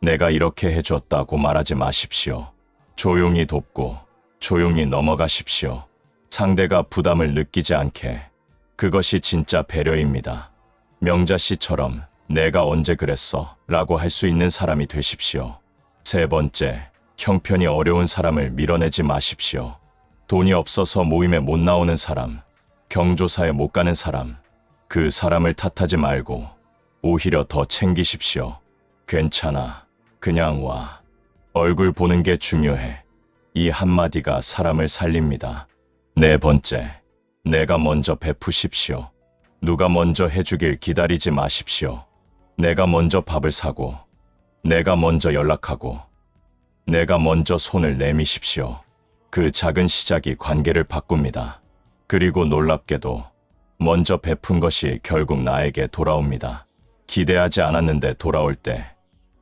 내가 이렇게 해줬다고 말하지 마십시오. 조용히 돕고 조용히 넘어가십시오. 상대가 부담을 느끼지 않게. 그것이 진짜 배려입니다. 명자 씨처럼 내가 언제 그랬어? 라고 할 수 있는 사람이 되십시오. 세 번째, 형편이 어려운 사람을 밀어내지 마십시오. 돈이 없어서 모임에 못 나오는 사람, 경조사에 못 가는 사람, 그 사람을 탓하지 말고 오히려 더 챙기십시오. 괜찮아. 그냥 와. 얼굴 보는 게 중요해. 이 한마디가 사람을 살립니다. 네 번째, 내가 먼저 베푸십시오. 누가 먼저 해주길 기다리지 마십시오. 내가 먼저 밥을 사고, 내가 먼저 연락하고, 내가 먼저 손을 내미십시오. 그 작은 시작이 관계를 바꿉니다. 그리고 놀랍게도 먼저 베푼 것이 결국 나에게 돌아옵니다. 기대하지 않았는데 돌아올 때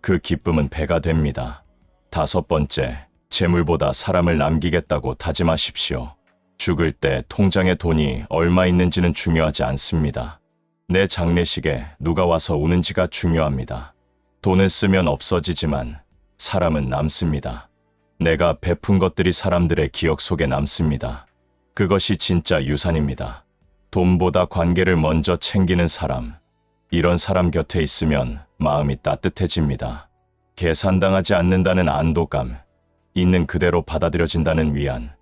그 기쁨은 배가 됩니다. 다섯 번째, 재물보다 사람을 남기겠다고 다짐하십시오. 죽을 때 통장에 돈이 얼마 있는지는 중요하지 않습니다. 내 장례식에 누가 와서 우는지가 중요합니다. 돈을 쓰면 없어지지만 사람은 남습니다. 내가 베푼 것들이 사람들의 기억 속에 남습니다. 그것이 진짜 유산입니다. 돈보다 관계를 먼저 챙기는 사람. 이런 사람 곁에 있으면 마음이 따뜻해집니다. 계산당하지 않는다는 안도감, 있는 그대로 받아들여진다는 위안.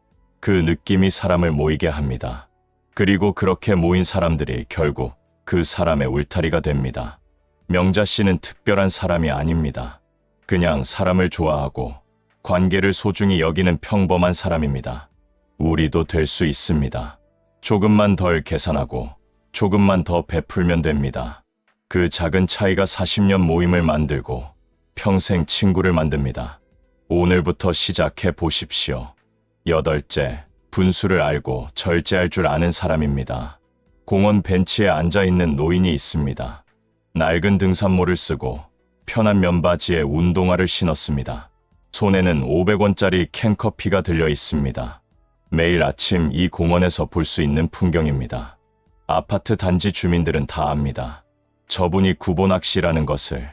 그 느낌이 사람을 모이게 합니다. 그리고 그렇게 모인 사람들이 결국 그 사람의 울타리가 됩니다. 명자 씨는 특별한 사람이 아닙니다. 그냥 사람을 좋아하고 관계를 소중히 여기는 평범한 사람입니다. 우리도 될 수 있습니다. 조금만 덜 계산하고 조금만 더 베풀면 됩니다. 그 작은 차이가 40년 모임을 만들고 평생 친구를 만듭니다. 오늘부터 시작해 보십시오. 여덟째, 분수를 알고 절제할 줄 아는 사람입니다. 공원 벤치에 앉아있는 노인이 있습니다. 낡은 등산모를 쓰고 편한 면바지에 운동화를 신었습니다. 손에는 500원짜리 캔커피가 들려 있습니다. 매일 아침 이 공원에서 볼 수 있는 풍경입니다. 아파트 단지 주민들은 다 압니다. 저분이 구보낙 씨라는 것을.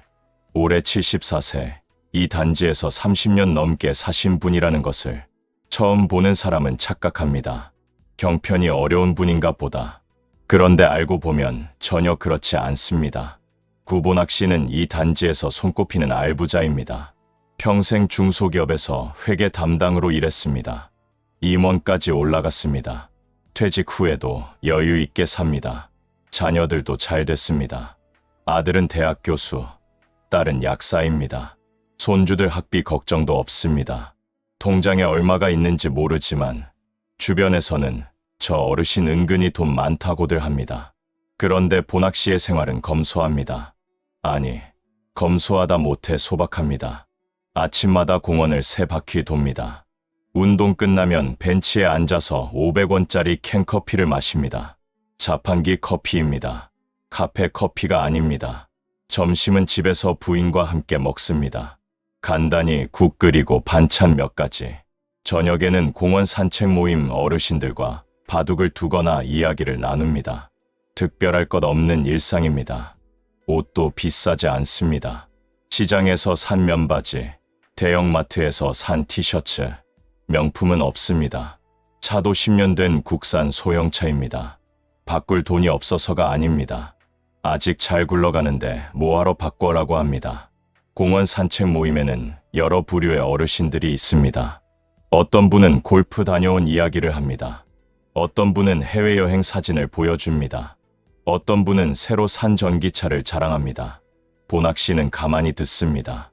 올해 74세, 이 단지에서 30년 넘게 사신 분이라는 것을. 처음 보는 사람은 착각합니다. 형편이 어려운 분인가 보다. 그런데 알고 보면 전혀 그렇지 않습니다. 구보낙 씨는 이 단지에서 손꼽히는 알부자입니다. 평생 중소기업에서 회계 담당으로 일했습니다. 임원까지 올라갔습니다. 퇴직 후에도 여유 있게 삽니다. 자녀들도 잘 됐습니다. 아들은 대학 교수, 딸은 약사입니다. 손주들 학비 걱정도 없습니다. 통장에 얼마가 있는지 모르지만 주변에서는 저 어르신 은근히 돈 많다고들 합니다. 그런데 보낙 씨의 생활은 검소합니다. 아니, 검소하다 못해 소박합니다. 아침마다 공원을 3바퀴 돕니다. 운동 끝나면 벤치에 앉아서 500원짜리 캔커피를 마십니다. 자판기 커피입니다. 카페 커피가 아닙니다. 점심은 집에서 부인과 함께 먹습니다. 간단히 국 끓이고 반찬 몇 가지. 저녁에는 공원 산책 모임 어르신들과 바둑을 두거나 이야기를 나눕니다. 특별할 것 없는 일상입니다. 옷도 비싸지 않습니다. 시장에서 산 면바지, 대형마트에서 산 티셔츠, 명품은 없습니다. 차도 10년 된 국산 소형차입니다. 바꿀 돈이 없어서가 아닙니다. 아직 잘 굴러가는데 뭐하러 바꿔라고 합니다. 공원 산책 모임에는 여러 부류의 어르신들이 있습니다. 어떤 분은 골프 다녀온 이야기를 합니다. 어떤 분은 해외여행 사진을 보여줍니다. 어떤 분은 새로 산 전기차를 자랑합니다. 보낙 씨는 가만히 듣습니다.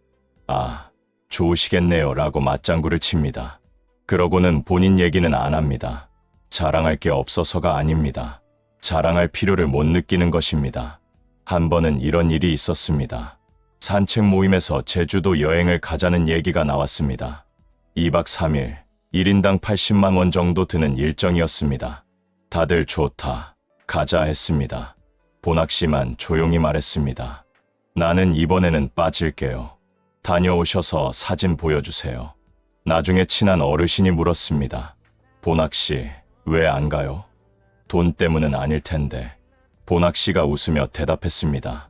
아, 좋으시겠네요 라고 맞장구를 칩니다. 그러고는 본인 얘기는 안 합니다. 자랑할 게 없어서가 아닙니다. 자랑할 필요를 못 느끼는 것입니다. 한 번은 이런 일이 있었습니다. 산책 모임에서 제주도 여행을 가자는 얘기가 나왔습니다. 2박 3일, 1인당 80만 원 정도 드는 일정이었습니다. 다들 좋다, 가자 했습니다. 보낙 씨만 조용히 말했습니다. 나는 이번에는 빠질게요. 다녀오셔서 사진 보여주세요. 나중에 친한 어르신이 물었습니다. 보낙 씨, 왜 안 가요? 돈 때문은 아닐 텐데. 보낙 씨가 웃으며 대답했습니다.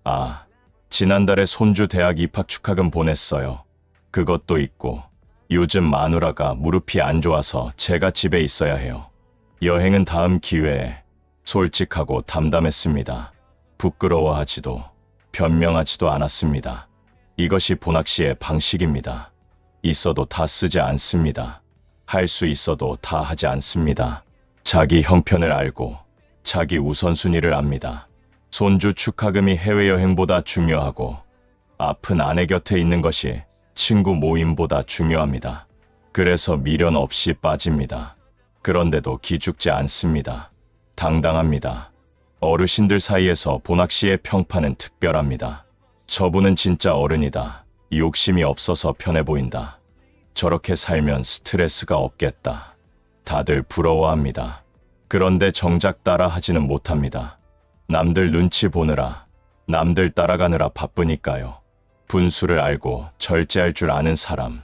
아, 지난달에 손주 대학 입학 축하금 보냈어요. 그것도 있고, 요즘 마누라가 무릎이 안 좋아서 제가 집에 있어야 해요. 여행은 다음 기회에. 솔직하고 담담했습니다. 부끄러워하지도, 변명하지도 않았습니다. 이것이 보낙 씨의 방식입니다. 있어도 다 쓰지 않습니다. 할 수 있어도 다 하지 않습니다. 자기 형편을 알고 자기 우선순위를 압니다. 손주 축하금이 해외여행보다 중요하고 아픈 아내 곁에 있는 것이 친구 모임보다 중요합니다. 그래서 미련 없이 빠집니다. 그런데도 기죽지 않습니다. 당당합니다. 어르신들 사이에서 보낙 씨의 평판은 특별합니다. 저분은 진짜 어른이다. 욕심이 없어서 편해 보인다. 저렇게 살면 스트레스가 없겠다. 다들 부러워합니다. 그런데 정작 따라 하지는 못합니다. 남들 눈치 보느라, 남들 따라가느라 바쁘니까요. 분수를 알고 절제할 줄 아는 사람.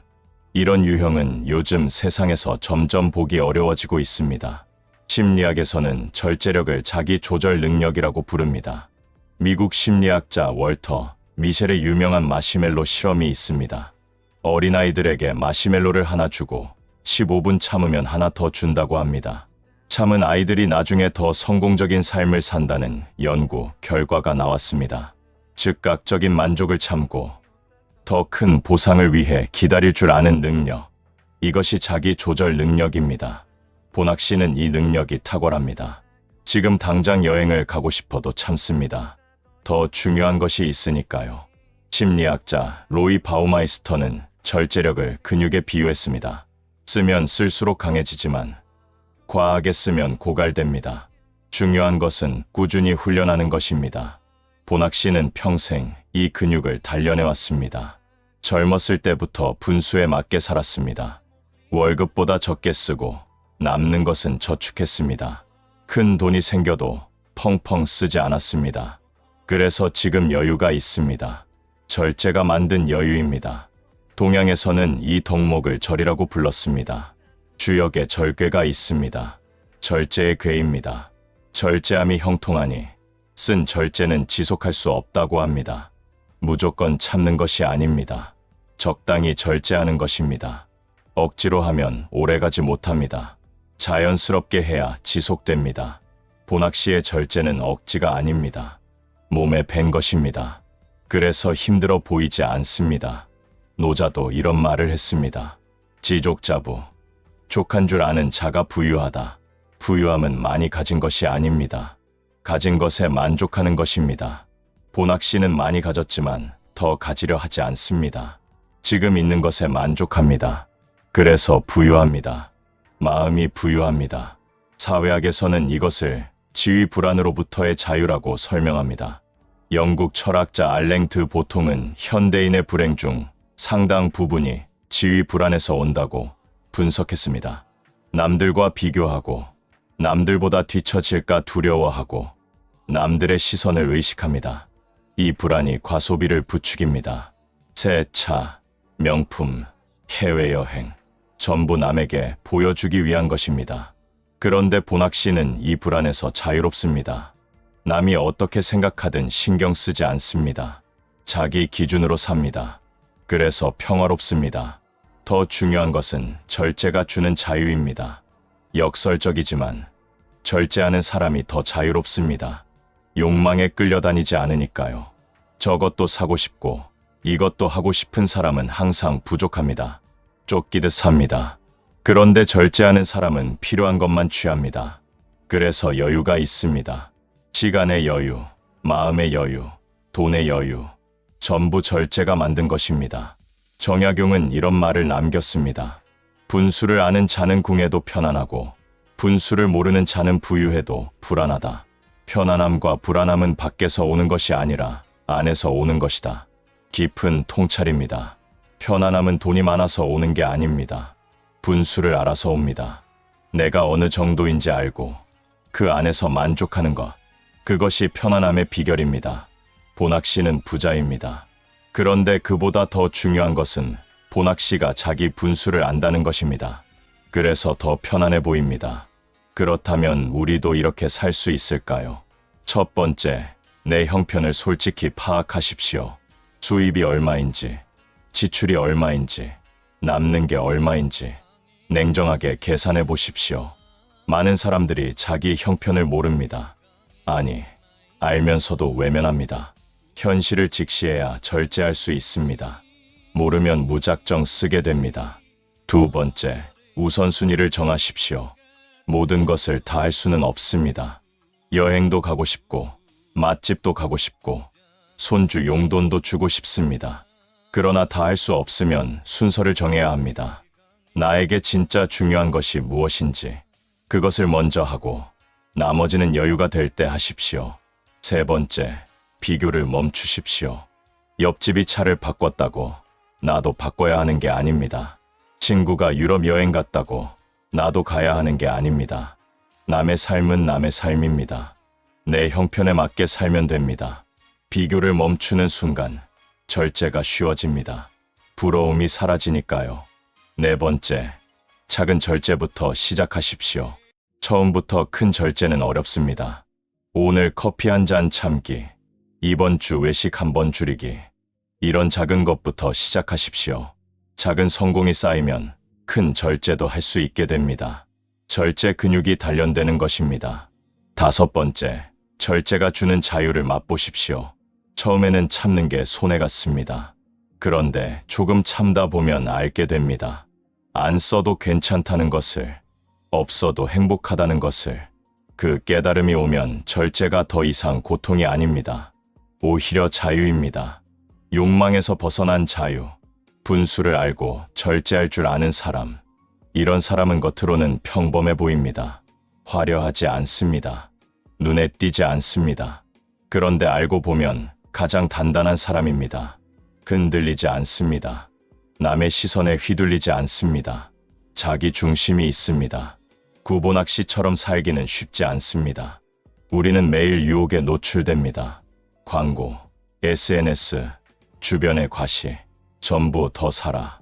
이런 유형은 요즘 세상에서 점점 보기 어려워지고 있습니다. 심리학에서는 절제력을 자기 조절 능력이라고 부릅니다. 미국 심리학자 월터 미셸의 유명한 마시멜로 실험이 있습니다. 어린아이들에게 마시멜로를 하나 주고 15분 참으면 하나 더 준다고 합니다. 참은 아이들이 나중에 더 성공적인 삶을 산다는 연구 결과가 나왔습니다. 즉각적인 만족을 참고 더 큰 보상을 위해 기다릴 줄 아는 능력. 이것이 자기 조절 능력입니다. 보낙 씨는 이 능력이 탁월합니다. 지금 당장 여행을 가고 싶어도 참습니다. 더 중요한 것이 있으니까요. 심리학자 로이 바우마이스터는 절제력을 근육에 비유했습니다. 쓰면 쓸수록 강해지지만 과하게 쓰면 고갈됩니다. 중요한 것은 꾸준히 훈련하는 것입니다. 보낙 씨는 평생 이 근육을 단련해왔습니다. 젊었을 때부터 분수에 맞게 살았습니다. 월급보다 적게 쓰고 남는 것은 저축했습니다. 큰 돈이 생겨도 펑펑 쓰지 않았습니다. 그래서 지금 여유가 있습니다. 절제가 만든 여유입니다. 동양에서는 이 덕목을 절이라고 불렀습니다. 주역에 절괴가 있습니다. 절제의 괴입니다. 절제함이 형통하니 쓴 절제는 지속할 수 없다고 합니다. 무조건 참는 것이 아닙니다. 적당히 절제하는 것입니다. 억지로 하면 오래가지 못합니다. 자연스럽게 해야 지속됩니다. 보낙 씨의 절제는 억지가 아닙니다. 몸에 밴 것입니다. 그래서 힘들어 보이지 않습니다. 노자도 이런 말을 했습니다. 지족자부. 족한 줄 아는 자가 부유하다. 부유함은 많이 가진 것이 아닙니다. 가진 것에 만족하는 것입니다. 보낙 씨는 많이 가졌지만 더 가지려 하지 않습니다. 지금 있는 것에 만족합니다. 그래서 부유합니다. 마음이 부유합니다. 사회학에서는 이것을 지위 불안으로부터의 자유라고 설명합니다. 영국 철학자 알랭 드 보통은 현대인의 불행 중 상당 부분이 지위 불안에서 온다고 분석했습니다. 남들과 비교하고 남들보다 뒤처질까 두려워하고 남들의 시선을 의식합니다. 이 불안이 과소비를 부추깁니다. 새 차, 명품, 해외여행, 전부 남에게 보여주기 위한 것입니다. 그런데 보낙 씨는 이 불안에서 자유롭습니다. 남이 어떻게 생각하든 신경 쓰지 않습니다. 자기 기준으로 삽니다. 그래서 평화롭습니다. 더 중요한 것은 절제가 주는 자유입니다. 역설적이지만 절제하는 사람이 더 자유롭습니다. 욕망에 끌려다니지 않으니까요. 저것도 사고 싶고 이것도 하고 싶은 사람은 항상 부족합니다. 쫓기듯 삽니다. 그런데 절제하는 사람은 필요한 것만 취합니다. 그래서 여유가 있습니다. 시간의 여유, 마음의 여유, 돈의 여유, 전부 절제가 만든 것입니다. 정약용은 이런 말을 남겼습니다. 분수를 아는 자는 궁해도 편안하고 분수를 모르는 자는 부유해도 불안하다. 편안함과 불안함은 밖에서 오는 것이 아니라 안에서 오는 것이다. 깊은 통찰입니다. 편안함은 돈이 많아서 오는 게 아닙니다. 분수를 알아서 옵니다. 내가 어느 정도인지 알고 그 안에서 만족하는 것. 그것이 편안함의 비결입니다. 보낙 씨는 부자입니다. 그런데 그보다 더 중요한 것은 보낙 씨가 자기 분수를 안다는 것입니다. 그래서 더 편안해 보입니다. 그렇다면 우리도 이렇게 살 수 있을까요? 첫 번째, 내 형편을 솔직히 파악하십시오. 수입이 얼마인지, 지출이 얼마인지, 남는 게 얼마인지 냉정하게 계산해 보십시오. 많은 사람들이 자기 형편을 모릅니다. 아니, 알면서도 외면합니다. 현실을 직시해야 절제할 수 있습니다. 모르면 무작정 쓰게 됩니다. 두 번째, 우선순위를 정하십시오. 모든 것을 다 할 수는 없습니다. 여행도 가고 싶고, 맛집도 가고 싶고, 손주 용돈도 주고 싶습니다. 그러나 다 할 수 없으면 순서를 정해야 합니다. 나에게 진짜 중요한 것이 무엇인지, 그것을 먼저 하고, 나머지는 여유가 될 때 하십시오. 세 번째, 비교를 멈추십시오. 옆집이 차를 바꿨다고 나도 바꿔야 하는 게 아닙니다. 친구가 유럽 여행 갔다고 나도 가야 하는 게 아닙니다. 남의 삶은 남의 삶입니다. 내 형편에 맞게 살면 됩니다. 비교를 멈추는 순간 절제가 쉬워집니다. 부러움이 사라지니까요. 네 번째, 작은 절제부터 시작하십시오. 처음부터 큰 절제는 어렵습니다. 오늘 커피 한 잔 참기, 이번 주 외식 한 번 줄이기, 이런 작은 것부터 시작하십시오. 작은 성공이 쌓이면 큰 절제도 할 수 있게 됩니다. 절제 근육이 단련되는 것입니다. 다섯 번째, 절제가 주는 자유를 맛보십시오. 처음에는 참는 게 손해 같습니다. 그런데 조금 참다 보면 알게 됩니다. 안 써도 괜찮다는 것을, 없어도 행복하다는 것을. 그 깨달음이 오면 절제가 더 이상 고통이 아닙니다. 오히려 자유입니다. 욕망에서 벗어난 자유, 분수를 알고 절제할 줄 아는 사람. 이런 사람은 겉으로는 평범해 보입니다. 화려하지 않습니다. 눈에 띄지 않습니다. 그런데 알고 보면 가장 단단한 사람입니다. 흔들리지 않습니다. 남의 시선에 휘둘리지 않습니다. 자기 중심이 있습니다. 구보낙 씨처럼 살기는 쉽지 않습니다. 우리는 매일 유혹에 노출됩니다. 광고, SNS, 주변의 과시, 전부 더 사라,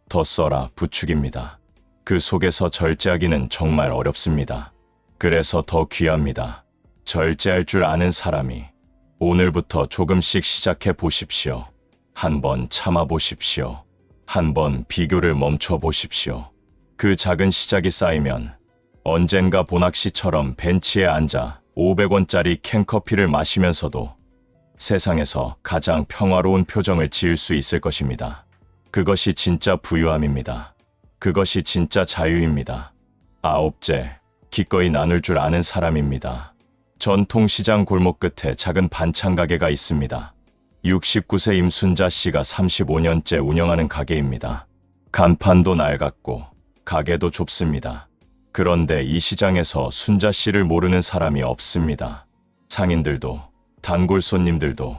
더 써라 부축입니다. 그 속에서 절제하기는 정말 어렵습니다. 그래서 더 귀합니다. 절제할 줄 아는 사람이 오늘부터 조금씩 시작해 보십시오. 한번 참아 보십시오. 한번 비교를 멈춰 보십시오. 그 작은 시작이 쌓이면 언젠가 보낙 씨처럼 벤치에 앉아 500원짜리 캔커피를 마시면서도 세상에서 가장 평화로운 표정을 지을 수 있을 것입니다. 그것이 진짜 부유함입니다. 그것이 진짜 자유입니다. 아홉째, 기꺼이 나눌 줄 아는 사람입니다. 전통시장 골목 끝에 작은 반찬 가게가 있습니다. 69세 임순자 씨가 35년째 운영하는 가게입니다. 간판도 낡았고 가게도 좁습니다. 그런데 이 시장에서 순자 씨를 모르는 사람이 없습니다. 상인들도, 단골 손님들도,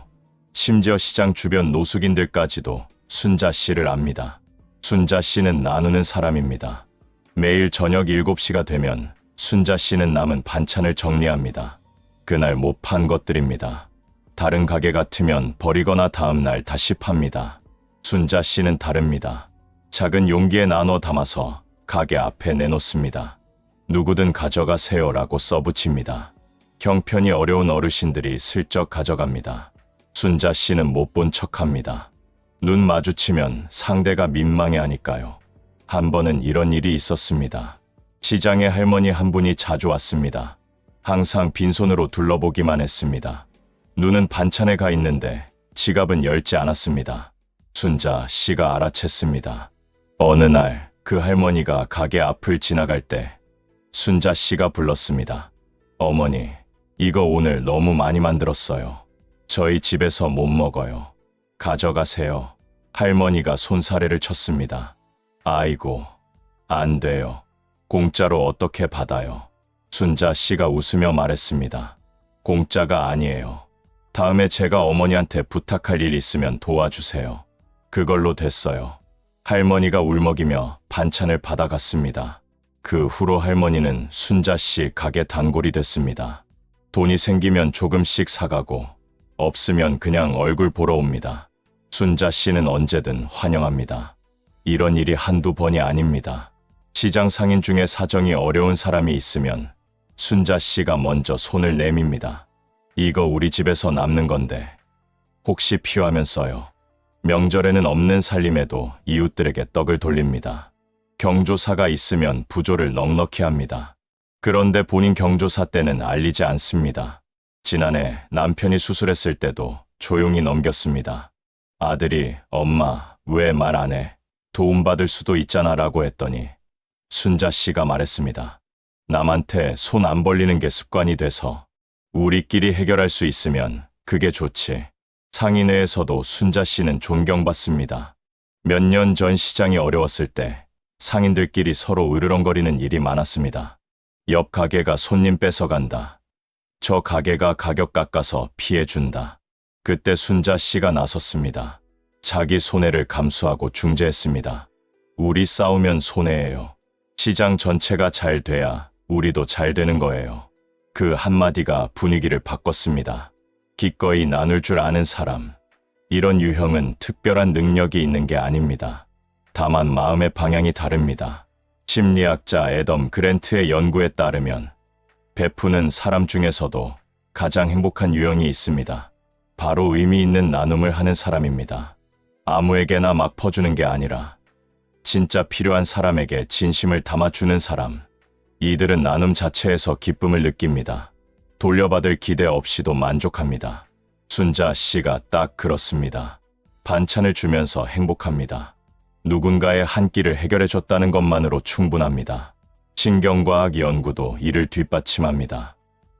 심지어 시장 주변 노숙인들까지도 순자 씨를 압니다. 순자 씨는 나누는 사람입니다. 매일 저녁 7시가 되면 순자 씨는 남은 반찬을 정리합니다. 그날 못 판 것들입니다. 다른 가게 같으면 버리거나 다음날 다시 팝니다. 순자 씨는 다릅니다. 작은 용기에 나눠 담아서 가게 앞에 내놓습니다. 누구든 가져가세요라고 써붙입니다. 형편이 어려운 어르신들이 슬쩍 가져갑니다. 순자 씨는 못 본 척합니다. 눈 마주치면 상대가 민망해하니까요. 한 번은 이런 일이 있었습니다. 시장에 할머니 한 분이 자주 왔습니다. 항상 빈손으로 둘러보기만 했습니다. 눈은 반찬에 가 있는데 지갑은 열지 않았습니다. 순자 씨가 알아챘습니다. 어느 날 그 할머니가 가게 앞을 지나갈 때 순자 씨가 불렀습니다. 어머니, 이거 오늘 너무 많이 만들었어요. 저희 집에서 못 먹어요. 가져가세요. 할머니가 손사래를 쳤습니다. 아이고, 안 돼요. 공짜로 어떻게 받아요? 순자 씨가 웃으며 말했습니다. 공짜가 아니에요. 다음에 제가 어머니한테 부탁할 일 있으면 도와주세요. 그걸로 됐어요. 할머니가 울먹이며 반찬을 받아갔습니다. 그 후로 할머니는 순자 씨 가게 단골이 됐습니다. 돈이 생기면 조금씩 사가고 없으면 그냥 얼굴 보러 옵니다. 순자 씨는 언제든 환영합니다. 이런 일이 한두 번이 아닙니다. 시장 상인 중에 사정이 어려운 사람이 있으면 순자 씨가 먼저 손을 내밉니다. 이거 우리 집에서 남는 건데 혹시 필요하면 써요. 명절에는 없는 살림에도 이웃들에게 떡을 돌립니다. 경조사가 있으면 부조를 넉넉히 합니다. 그런데 본인 경조사 때는 알리지 않습니다. 지난해 남편이 수술했을 때도 조용히 넘겼습니다. 아들이 엄마 왜 말 안 해? 도움받을 수도 있잖아 라고 했더니 순자 씨가 말했습니다. 남한테 손 안 벌리는 게 습관이 돼서 우리끼리 해결할 수 있으면 그게 좋지. 상인회에서도 순자 씨는 존경받습니다. 몇 년 전 시장이 어려웠을 때 상인들끼리 서로 으르렁거리는 일이 많았습니다. 옆 가게가 손님 뺏어간다. 저 가게가 가격 깎아서 피해준다. 그때 순자 씨가 나섰습니다. 자기 손해를 감수하고 중재했습니다. 우리 싸우면 손해예요. 시장 전체가 잘 돼야 우리도 잘 되는 거예요. 그 한마디가 분위기를 바꿨습니다. 기꺼이 나눌 줄 아는 사람. 이런 유형은 특별한 능력이 있는 게 아닙니다. 다만 마음의 방향이 다릅니다. 심리학자 애덤 그랜트의 연구에 따르면 베푸는 사람 중에서도 가장 행복한 유형이 있습니다. 바로 의미 있는 나눔을 하는 사람입니다. 아무에게나 막 퍼주는 게 아니라 진짜 필요한 사람에게 진심을 담아주는 사람. 이들은 나눔 자체에서 기쁨을 느낍니다. 돌려받을 기대 없이도 만족합니다. 순자 씨가 딱 그렇습니다. 반찬을 주면서 행복합니다. 누군가의 한 끼를 해결해줬다는 것만으로 충분합니다. 신경과학 연구도 이를 뒷받침합니다.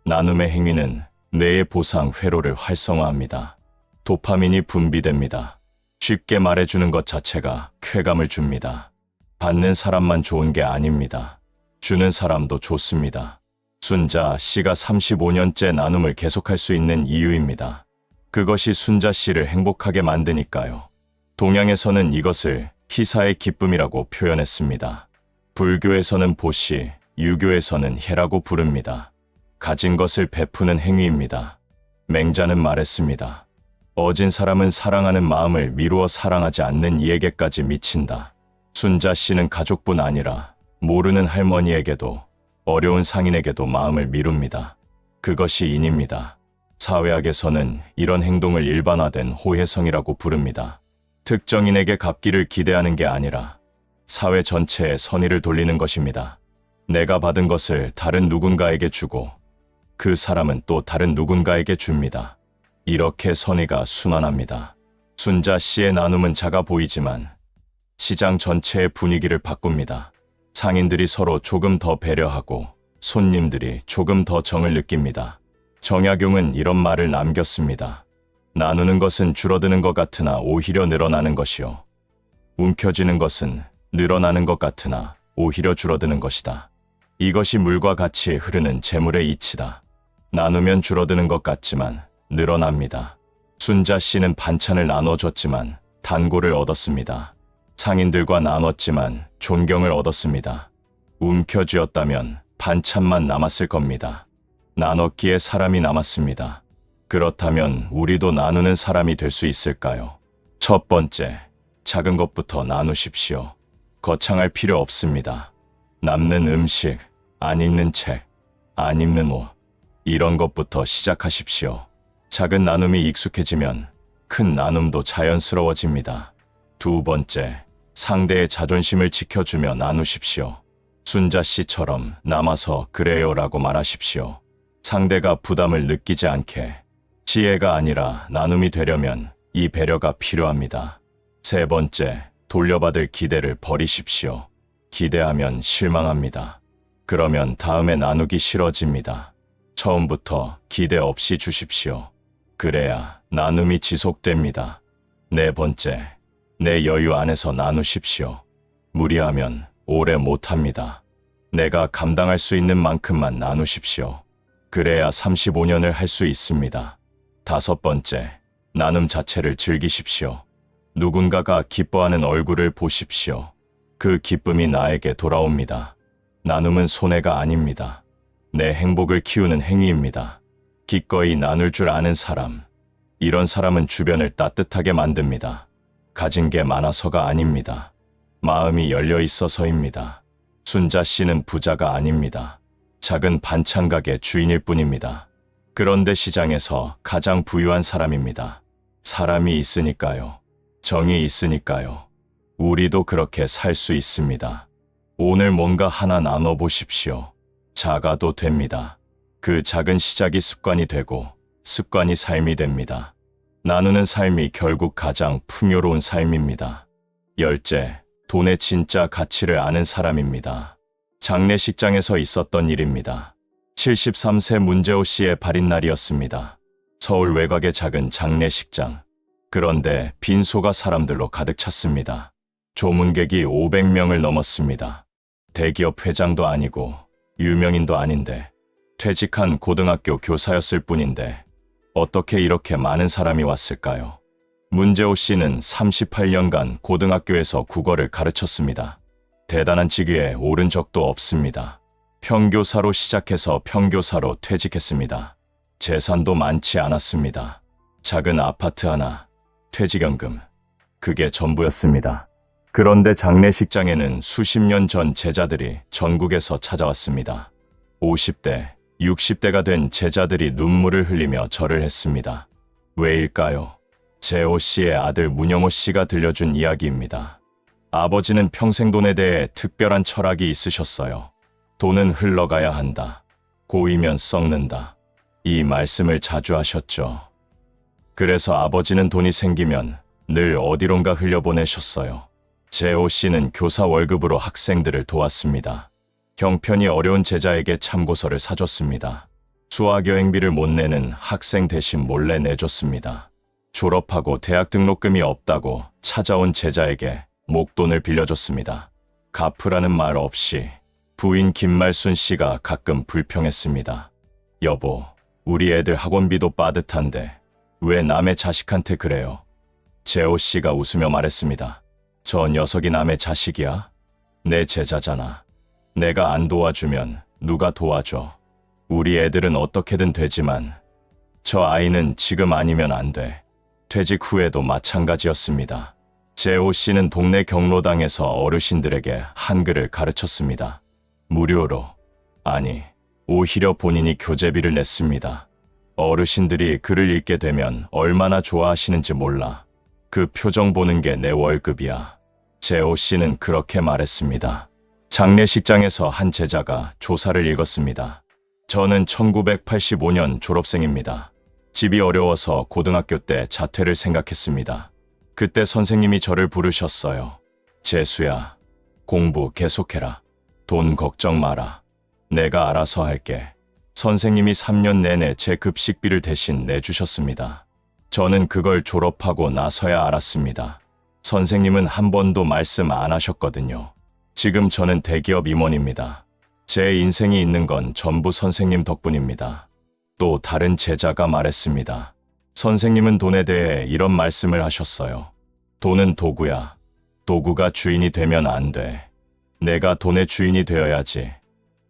나눔의 행위는 뇌의 보상 회로를 활성화합니다. 도파민이 분비됩니다. 쉽게 말해주는 것 자체가 쾌감을 줍니다. 받는 사람만 좋은 게 아닙니다. 주는 사람도 좋습니다. 순자 씨가 35년째 나눔을 계속할 수 있는 이유입니다. 그것이 순자 씨를 행복하게 만드니까요. 동양에서는 이것을 희사의 기쁨이라고 표현했습니다. 불교에서는 보시, 유교에서는 해라고 부릅니다. 가진 것을 베푸는 행위입니다. 맹자는 말했습니다. 어진 사람은 사랑하는 마음을 미루어 사랑하지 않는 이에게까지 미친다. 순자 씨는 가족뿐 아니라 모르는 할머니에게도 어려운 상인에게도 마음을 미룹니다. 그것이 인입니다. 사회학에서는 이런 행동을 일반화된 호혜성이라고 부릅니다. 특정인에게 갚기를 기대하는 게 아니라 사회 전체에 선의를 돌리는 것입니다. 내가 받은 것을 다른 누군가에게 주고 그 사람은 또 다른 누군가에게 줍니다. 이렇게 선의가 순환합니다. 순자 씨의 나눔은 작아 보이지만 시장 전체의 분위기를 바꿉니다. 상인들이 서로 조금 더 배려하고 손님들이 조금 더 정을 느낍니다. 정약용은 이런 말을 남겼습니다. 나누는 것은 줄어드는 것 같으나 오히려 늘어나는 것이요. 움켜쥐는 것은 늘어나는 것 같으나 오히려 줄어드는 것이다. 이것이 물과 같이 흐르는 재물의 이치다. 나누면 줄어드는 것 같지만 늘어납니다. 순자 씨는 반찬을 나눠줬지만 단골을 얻었습니다. 상인들과 나눴지만 존경을 얻었습니다. 움켜쥐었다면 반찬만 남았을 겁니다. 나눴기에 사람이 남았습니다. 그렇다면 우리도 나누는 사람이 될 수 있을까요? 첫 번째, 작은 것부터 나누십시오. 거창할 필요 없습니다. 남는 음식, 안 읽는 책, 안 입는 옷, 이런 것부터 시작하십시오. 작은 나눔이 익숙해지면 큰 나눔도 자연스러워집니다. 두 번째, 상대의 자존심을 지켜주며 나누십시오. 순자 씨처럼 남아서 그래요라고 말하십시오. 상대가 부담을 느끼지 않게. 지혜가 아니라 나눔이 되려면 이 배려가 필요합니다. 세 번째, 돌려받을 기대를 버리십시오. 기대하면 실망합니다. 그러면 다음에 나누기 싫어집니다. 처음부터 기대 없이 주십시오. 그래야 나눔이 지속됩니다. 네 번째, 내 여유 안에서 나누십시오. 무리하면 오래 못합니다. 내가 감당할 수 있는 만큼만 나누십시오. 그래야 35년을 할 수 있습니다. 다섯 번째, 나눔 자체를 즐기십시오. 누군가가 기뻐하는 얼굴을 보십시오. 그 기쁨이 나에게 돌아옵니다. 나눔은 손해가 아닙니다. 내 행복을 키우는 행위입니다. 기꺼이 나눌 줄 아는 사람. 이런 사람은 주변을 따뜻하게 만듭니다. 가진 게 많아서가 아닙니다. 마음이 열려 있어서입니다. 순자 씨는 부자가 아닙니다. 작은 반찬 가게 주인일 뿐입니다. 그런데 시장에서 가장 부유한 사람입니다. 사람이 있으니까요. 정이 있으니까요. 우리도 그렇게 살 수 있습니다. 오늘 뭔가 하나 나눠보십시오. 작아도 됩니다. 그 작은 시작이 습관이 되고 습관이 삶이 됩니다. 나누는 삶이 결국 가장 풍요로운 삶입니다. 열째, 돈의 진짜 가치를 아는 사람입니다. 장례식장에서 있었던 일입니다. 73세 문재호 씨의 발인날이었습니다. 서울 외곽의 작은 장례식장. 그런데 빈소가 사람들로 가득 찼습니다. 조문객이 500명을 넘었습니다. 대기업 회장도 아니고 유명인도 아닌데 퇴직한 고등학교 교사였을 뿐인데 어떻게 이렇게 많은 사람이 왔을까요? 문재호 씨는 38년간 고등학교에서 국어를 가르쳤습니다. 대단한 직위에 오른 적도 없습니다. 평교사로 시작해서 평교사로 퇴직했습니다. 재산도 많지 않았습니다. 작은 아파트 하나, 퇴직연금, 그게 전부였습니다. 그런데 장례식장에는 수십 년 전 제자들이 전국에서 찾아왔습니다. 50대, 60대가 된 제자들이 눈물을 흘리며 절을 했습니다. 왜일까요? 재호 씨의 아들 문영호 씨가 들려준 이야기입니다. 아버지는 평생 돈에 대해 특별한 철학이 있으셨어요. 돈은 흘러가야 한다. 고이면 썩는다. 이 말씀을 자주 하셨죠. 그래서 아버지는 돈이 생기면 늘 어디론가 흘려보내셨어요. 재호 씨는 교사 월급으로 학생들을 도왔습니다. 형편이 어려운 제자에게 참고서를 사줬습니다. 수학여행비를 못 내는 학생 대신 몰래 내줬습니다. 졸업하고 대학 등록금이 없다고 찾아온 제자에게 목돈을 빌려줬습니다. 갚으라는 말 없이 부인 김말순 씨가 가끔 불평했습니다. 여보, 우리 애들 학원비도 빠듯한데 왜 남의 자식한테 그래요? 재호 씨가 웃으며 말했습니다. 저 녀석이 남의 자식이야? 내 제자잖아. 내가 안 도와주면 누가 도와줘? 우리 애들은 어떻게든 되지만 저 아이는 지금 아니면 안 돼. 퇴직 후에도 마찬가지였습니다. 재호 씨는 동네 경로당에서 어르신들에게 한글을 가르쳤습니다. 무료로. 아니, 오히려 본인이 교재비를 냈습니다. 어르신들이 글을 읽게 되면 얼마나 좋아하시는지 몰라. 그 표정 보는 게 내 월급이야. 재호 씨는 그렇게 말했습니다. 장례식장에서 한 제자가 조사를 읽었습니다. 저는 1985년 졸업생입니다. 집이 어려워서 고등학교 때 자퇴를 생각했습니다. 그때 선생님이 저를 부르셨어요. 재수야, 공부 계속해라. 돈 걱정 마라. 내가 알아서 할게. 선생님이 3년 내내 제 급식비를 대신 내주셨습니다. 저는 그걸 졸업하고 나서야 알았습니다. 선생님은 한 번도 말씀 안 하셨거든요. 지금 저는 대기업 임원입니다. 제 인생이 있는 건 전부 선생님 덕분입니다. 또 다른 제자가 말했습니다. 선생님은 돈에 대해 이런 말씀을 하셨어요. 돈은 도구야. 도구가 주인이 되면 안 돼. 내가 돈의 주인이 되어야지.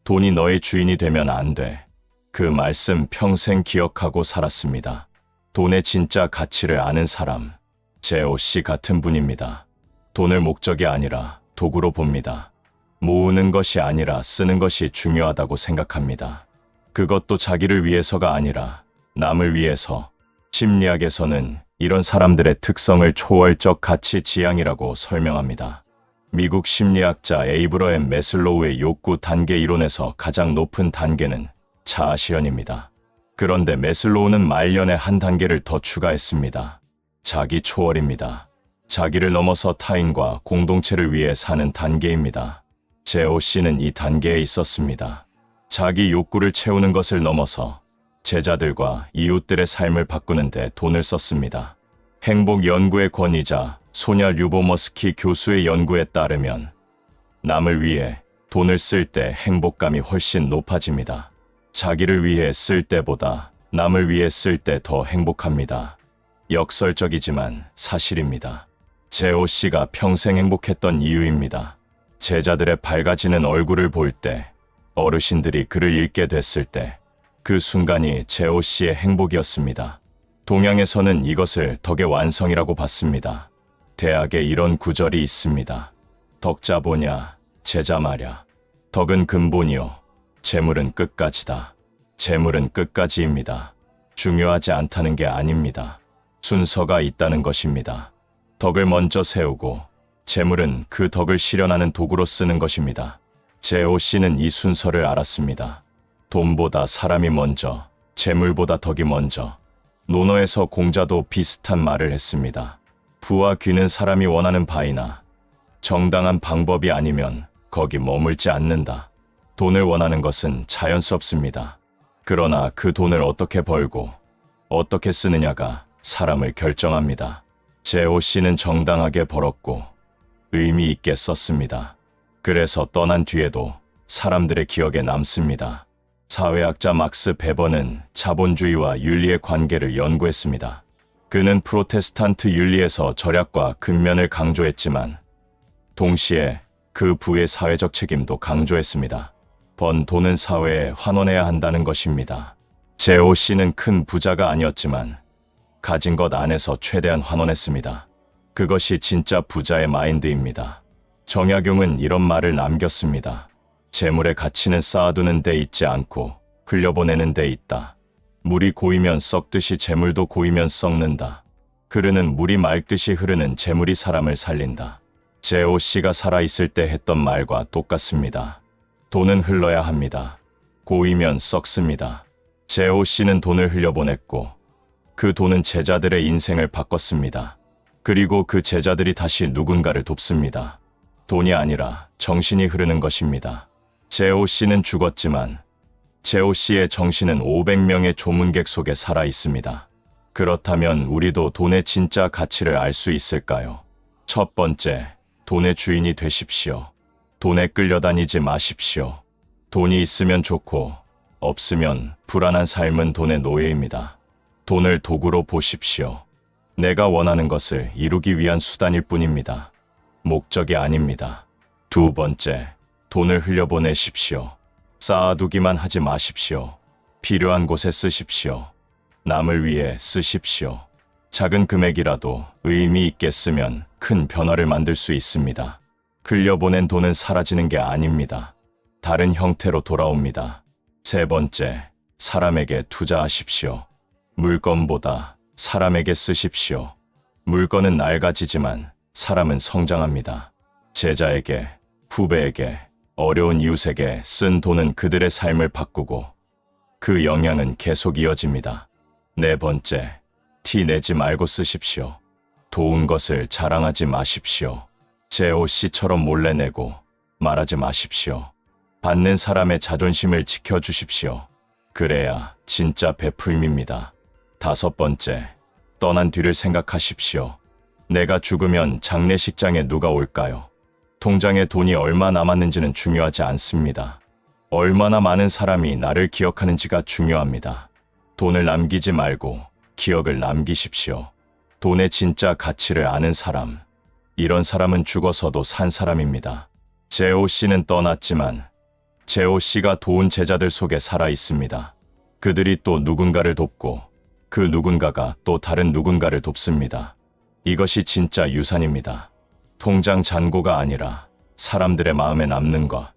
돈이 너의 주인이 되면 안 돼. 그 말씀 평생 기억하고 살았습니다. 돈의 진짜 가치를 아는 사람, 재호 씨 같은 분입니다. 돈을 목적이 아니라 도구로 봅니다. 모으는 것이 아니라 쓰는 것이 중요하다고 생각합니다. 그것도 자기를 위해서가 아니라 남을 위해서. 심리학에서는 이런 사람들의 특성을 초월적 가치 지향이라고 설명합니다. 미국 심리학자 에이브러햄 매슬로우의 욕구 단계 이론에서 가장 높은 단계는 자아실현입니다. 그런데 매슬로우는 말년에 한 단계를 더 추가했습니다. 자기 초월입니다. 자기를 넘어서 타인과 공동체를 위해 사는 단계입니다. 제오 씨는 이 단계에 있었습니다. 자기 욕구를 채우는 것을 넘어서 제자들과 이웃들의 삶을 바꾸는 데 돈을 썼습니다. 행복 연구의 권위자 소냐 류보머스키 교수의 연구에 따르면 남을 위해 돈을 쓸 때 행복감이 훨씬 높아집니다. 자기를 위해 쓸 때보다 남을 위해 쓸 때 더 행복합니다. 역설적이지만 사실입니다. 제오 씨가 평생 행복했던 이유입니다. 제자들의 밝아지는 얼굴을 볼 때, 어르신들이 글을 읽게 됐을 때, 그 순간이 제오 씨의 행복이었습니다. 동양에서는 이것을 덕의 완성이라고 봤습니다. 대학에 이런 구절이 있습니다. 덕자 보냐, 제자 말야. 덕은 근본이요, 재물은 끝까지다. 재물은 끝까지입니다. 중요하지 않다는 게 아닙니다. 순서가 있다는 것입니다. 덕을 먼저 세우고 재물은 그 덕을 실현하는 도구로 쓰는 것입니다. 제오 씨는 이 순서를 알았습니다. 돈보다 사람이 먼저, 재물보다 덕이 먼저. 논어에서 공자도 비슷한 말을 했습니다. 부와 귀는 사람이 원하는 바이나 정당한 방법이 아니면 거기 머물지 않는다. 돈을 원하는 것은 자연스럽습니다. 그러나 그 돈을 어떻게 벌고 어떻게 쓰느냐가 사람을 결정합니다. 제오 씨는 정당하게 벌었고 의미 있게 썼습니다. 그래서 떠난 뒤에도 사람들의 기억에 남습니다. 사회학자 막스 베버는 자본주의와 윤리의 관계를 연구했습니다. 그는 프로테스탄트 윤리에서 절약과 근면을 강조했지만 동시에 그 부의 사회적 책임도 강조했습니다. 번 돈은 사회에 환원해야 한다는 것입니다. 제오 씨는 큰 부자가 아니었지만 가진 것 안에서 최대한 환원했습니다. 그것이 진짜 부자의 마인드입니다. 정약용은 이런 말을 남겼습니다. 재물의 가치는 쌓아두는 데 있지 않고 흘려보내는 데 있다. 물이 고이면 썩듯이 재물도 고이면 썩는다. 흐르는 물이 맑듯이 흐르는 재물이 사람을 살린다. 제오 씨가 살아있을 때 했던 말과 똑같습니다. 돈은 흘러야 합니다. 고이면 썩습니다. 제오 씨는 돈을 흘려보냈고 그 돈은 제자들의 인생을 바꿨습니다. 그리고 그 제자들이 다시 누군가를 돕습니다. 돈이 아니라 정신이 흐르는 것입니다. 제오 씨는 죽었지만 제오 씨의 정신은 500명의 조문객 속에 살아 있습니다. 그렇다면 우리도 돈의 진짜 가치를 알 수 있을까요? 첫 번째, 돈의 주인이 되십시오. 돈에 끌려다니지 마십시오. 돈이 있으면 좋고 없으면 불안한 삶은 돈의 노예입니다. 돈을 도구로 보십시오. 내가 원하는 것을 이루기 위한 수단일 뿐입니다. 목적이 아닙니다. 두 번째, 돈을 흘려보내십시오. 쌓아두기만 하지 마십시오. 필요한 곳에 쓰십시오. 남을 위해 쓰십시오. 작은 금액이라도 의미 있게 쓰면 큰 변화를 만들 수 있습니다. 흘려보낸 돈은 사라지는 게 아닙니다. 다른 형태로 돌아옵니다. 세 번째, 사람에게 투자하십시오. 물건보다 사람에게 쓰십시오. 물건은 낡아지지만 사람은 성장합니다. 제자에게, 후배에게, 어려운 이웃에게 쓴 돈은 그들의 삶을 바꾸고 그 영향은 계속 이어집니다. 네 번째, 티 내지 말고 쓰십시오. 도운 것을 자랑하지 마십시오. 제오 씨처럼 몰래 내고 말하지 마십시오. 받는 사람의 자존심을 지켜주십시오. 그래야 진짜 베풀미입니다. 다섯 번째, 떠난 뒤를 생각하십시오. 내가 죽으면 장례식장에 누가 올까요? 통장에 돈이 얼마 남았는지는 중요하지 않습니다. 얼마나 많은 사람이 나를 기억하는지가 중요합니다. 돈을 남기지 말고 기억을 남기십시오. 돈의 진짜 가치를 아는 사람, 이런 사람은 죽어서도 산 사람입니다. 제오 씨는 떠났지만 제오 씨가 도운 제자들 속에 살아 있습니다. 그들이 또 누군가를 돕고 그 누군가가 또 다른 누군가를 돕습니다. 이것이 진짜 유산입니다. 통장 잔고가 아니라 사람들의 마음에 남는 것.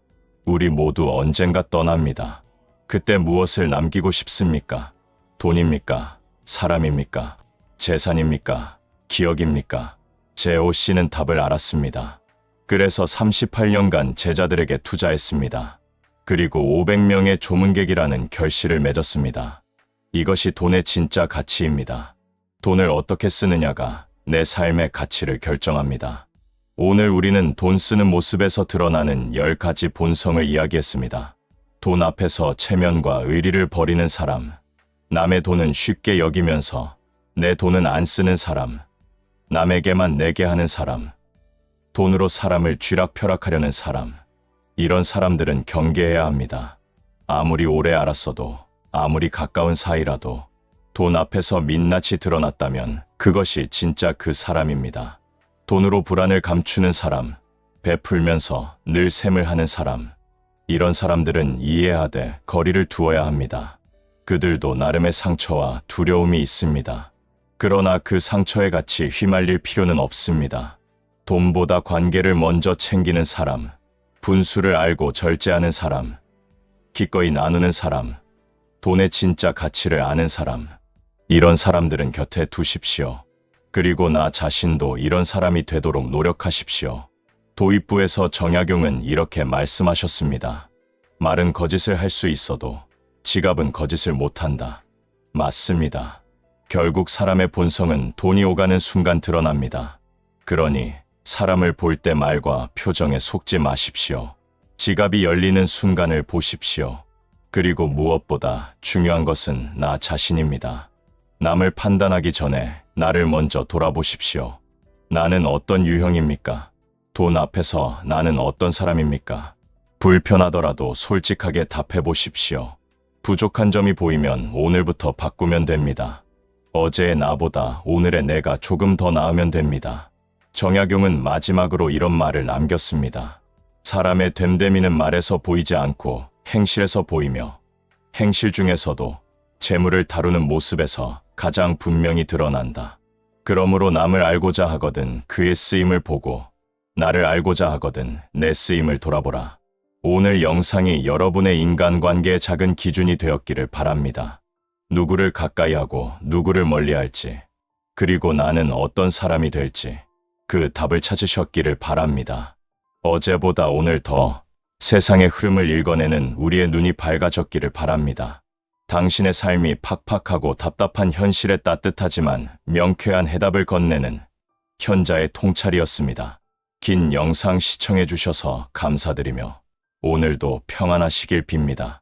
우리 모두 언젠가 떠납니다. 그때 무엇을 남기고 싶습니까? 돈입니까? 사람입니까? 재산입니까? 기억입니까? 제오 씨는 답을 알았습니다. 그래서 38년간 제자들에게 투자했습니다. 그리고 500명의 조문객이라는 결실을 맺었습니다. 이것이 돈의 진짜 가치입니다. 돈을 어떻게 쓰느냐가 내 삶의 가치를 결정합니다. 오늘 우리는 돈 쓰는 모습에서 드러나는 10가지 본성을 이야기했습니다. 돈 앞에서 체면과 의리를 버리는 사람, 남의 돈은 쉽게 여기면서 내 돈은 안 쓰는 사람, 남에게만 내게 하는 사람, 돈으로 사람을 쥐락펴락하려는 사람, 이런 사람들은 경계해야 합니다. 아무리 오래 알았어도, 아무리 가까운 사이라도 돈 앞에서 민낯이 드러났다면 그것이 진짜 그 사람입니다. 돈으로 불안을 감추는 사람, 베풀면서 늘 샘을 하는 사람, 이런 사람들은 이해하되 거리를 두어야 합니다. 그들도 나름의 상처와 두려움이 있습니다. 그러나 그 상처에 같이 휘말릴 필요는 없습니다. 돈보다 관계를 먼저 챙기는 사람, 분수를 알고 절제하는 사람, 기꺼이 나누는 사람, 돈의 진짜 가치를 아는 사람, 이런 사람들은 곁에 두십시오. 그리고 나 자신도 이런 사람이 되도록 노력하십시오. 도입부에서 정약용은 이렇게 말씀하셨습니다. 말은 거짓을 할 수 있어도 지갑은 거짓을 못한다. 맞습니다. 결국 사람의 본성은 돈이 오가는 순간 드러납니다. 그러니 사람을 볼 때 말과 표정에 속지 마십시오. 지갑이 열리는 순간을 보십시오. 그리고 무엇보다 중요한 것은 나 자신입니다. 남을 판단하기 전에 나를 먼저 돌아보십시오. 나는 어떤 유형입니까? 돈 앞에서 나는 어떤 사람입니까? 불편하더라도 솔직하게 답해 보십시오. 부족한 점이 보이면 오늘부터 바꾸면 됩니다. 어제의 나보다 오늘의 내가 조금 더 나으면 됩니다. 정약용은 마지막으로 이런 말을 남겼습니다. 사람의 됨됨이는 말에서 보이지 않고 행실에서 보이며 행실 중에서도 재물을 다루는 모습에서 가장 분명히 드러난다. 그러므로 남을 알고자 하거든 그의 쓰임을 보고 나를 알고자 하거든 내 쓰임을 돌아보라. 오늘 영상이 여러분의 인간관계의 작은 기준이 되었기를 바랍니다. 누구를 가까이 하고 누구를 멀리 할지, 그리고 나는 어떤 사람이 될지 그 답을 찾으셨기를 바랍니다. 어제보다 오늘 더 세상의 흐름을 읽어내는 우리의 눈이 밝아졌기를 바랍니다. 당신의 삶이 팍팍하고 답답한 현실에 따뜻하지만 명쾌한 해답을 건네는 현자의 통찰이었습니다. 긴 영상 시청해 주셔서 감사드리며 오늘도 평안하시길 빕니다.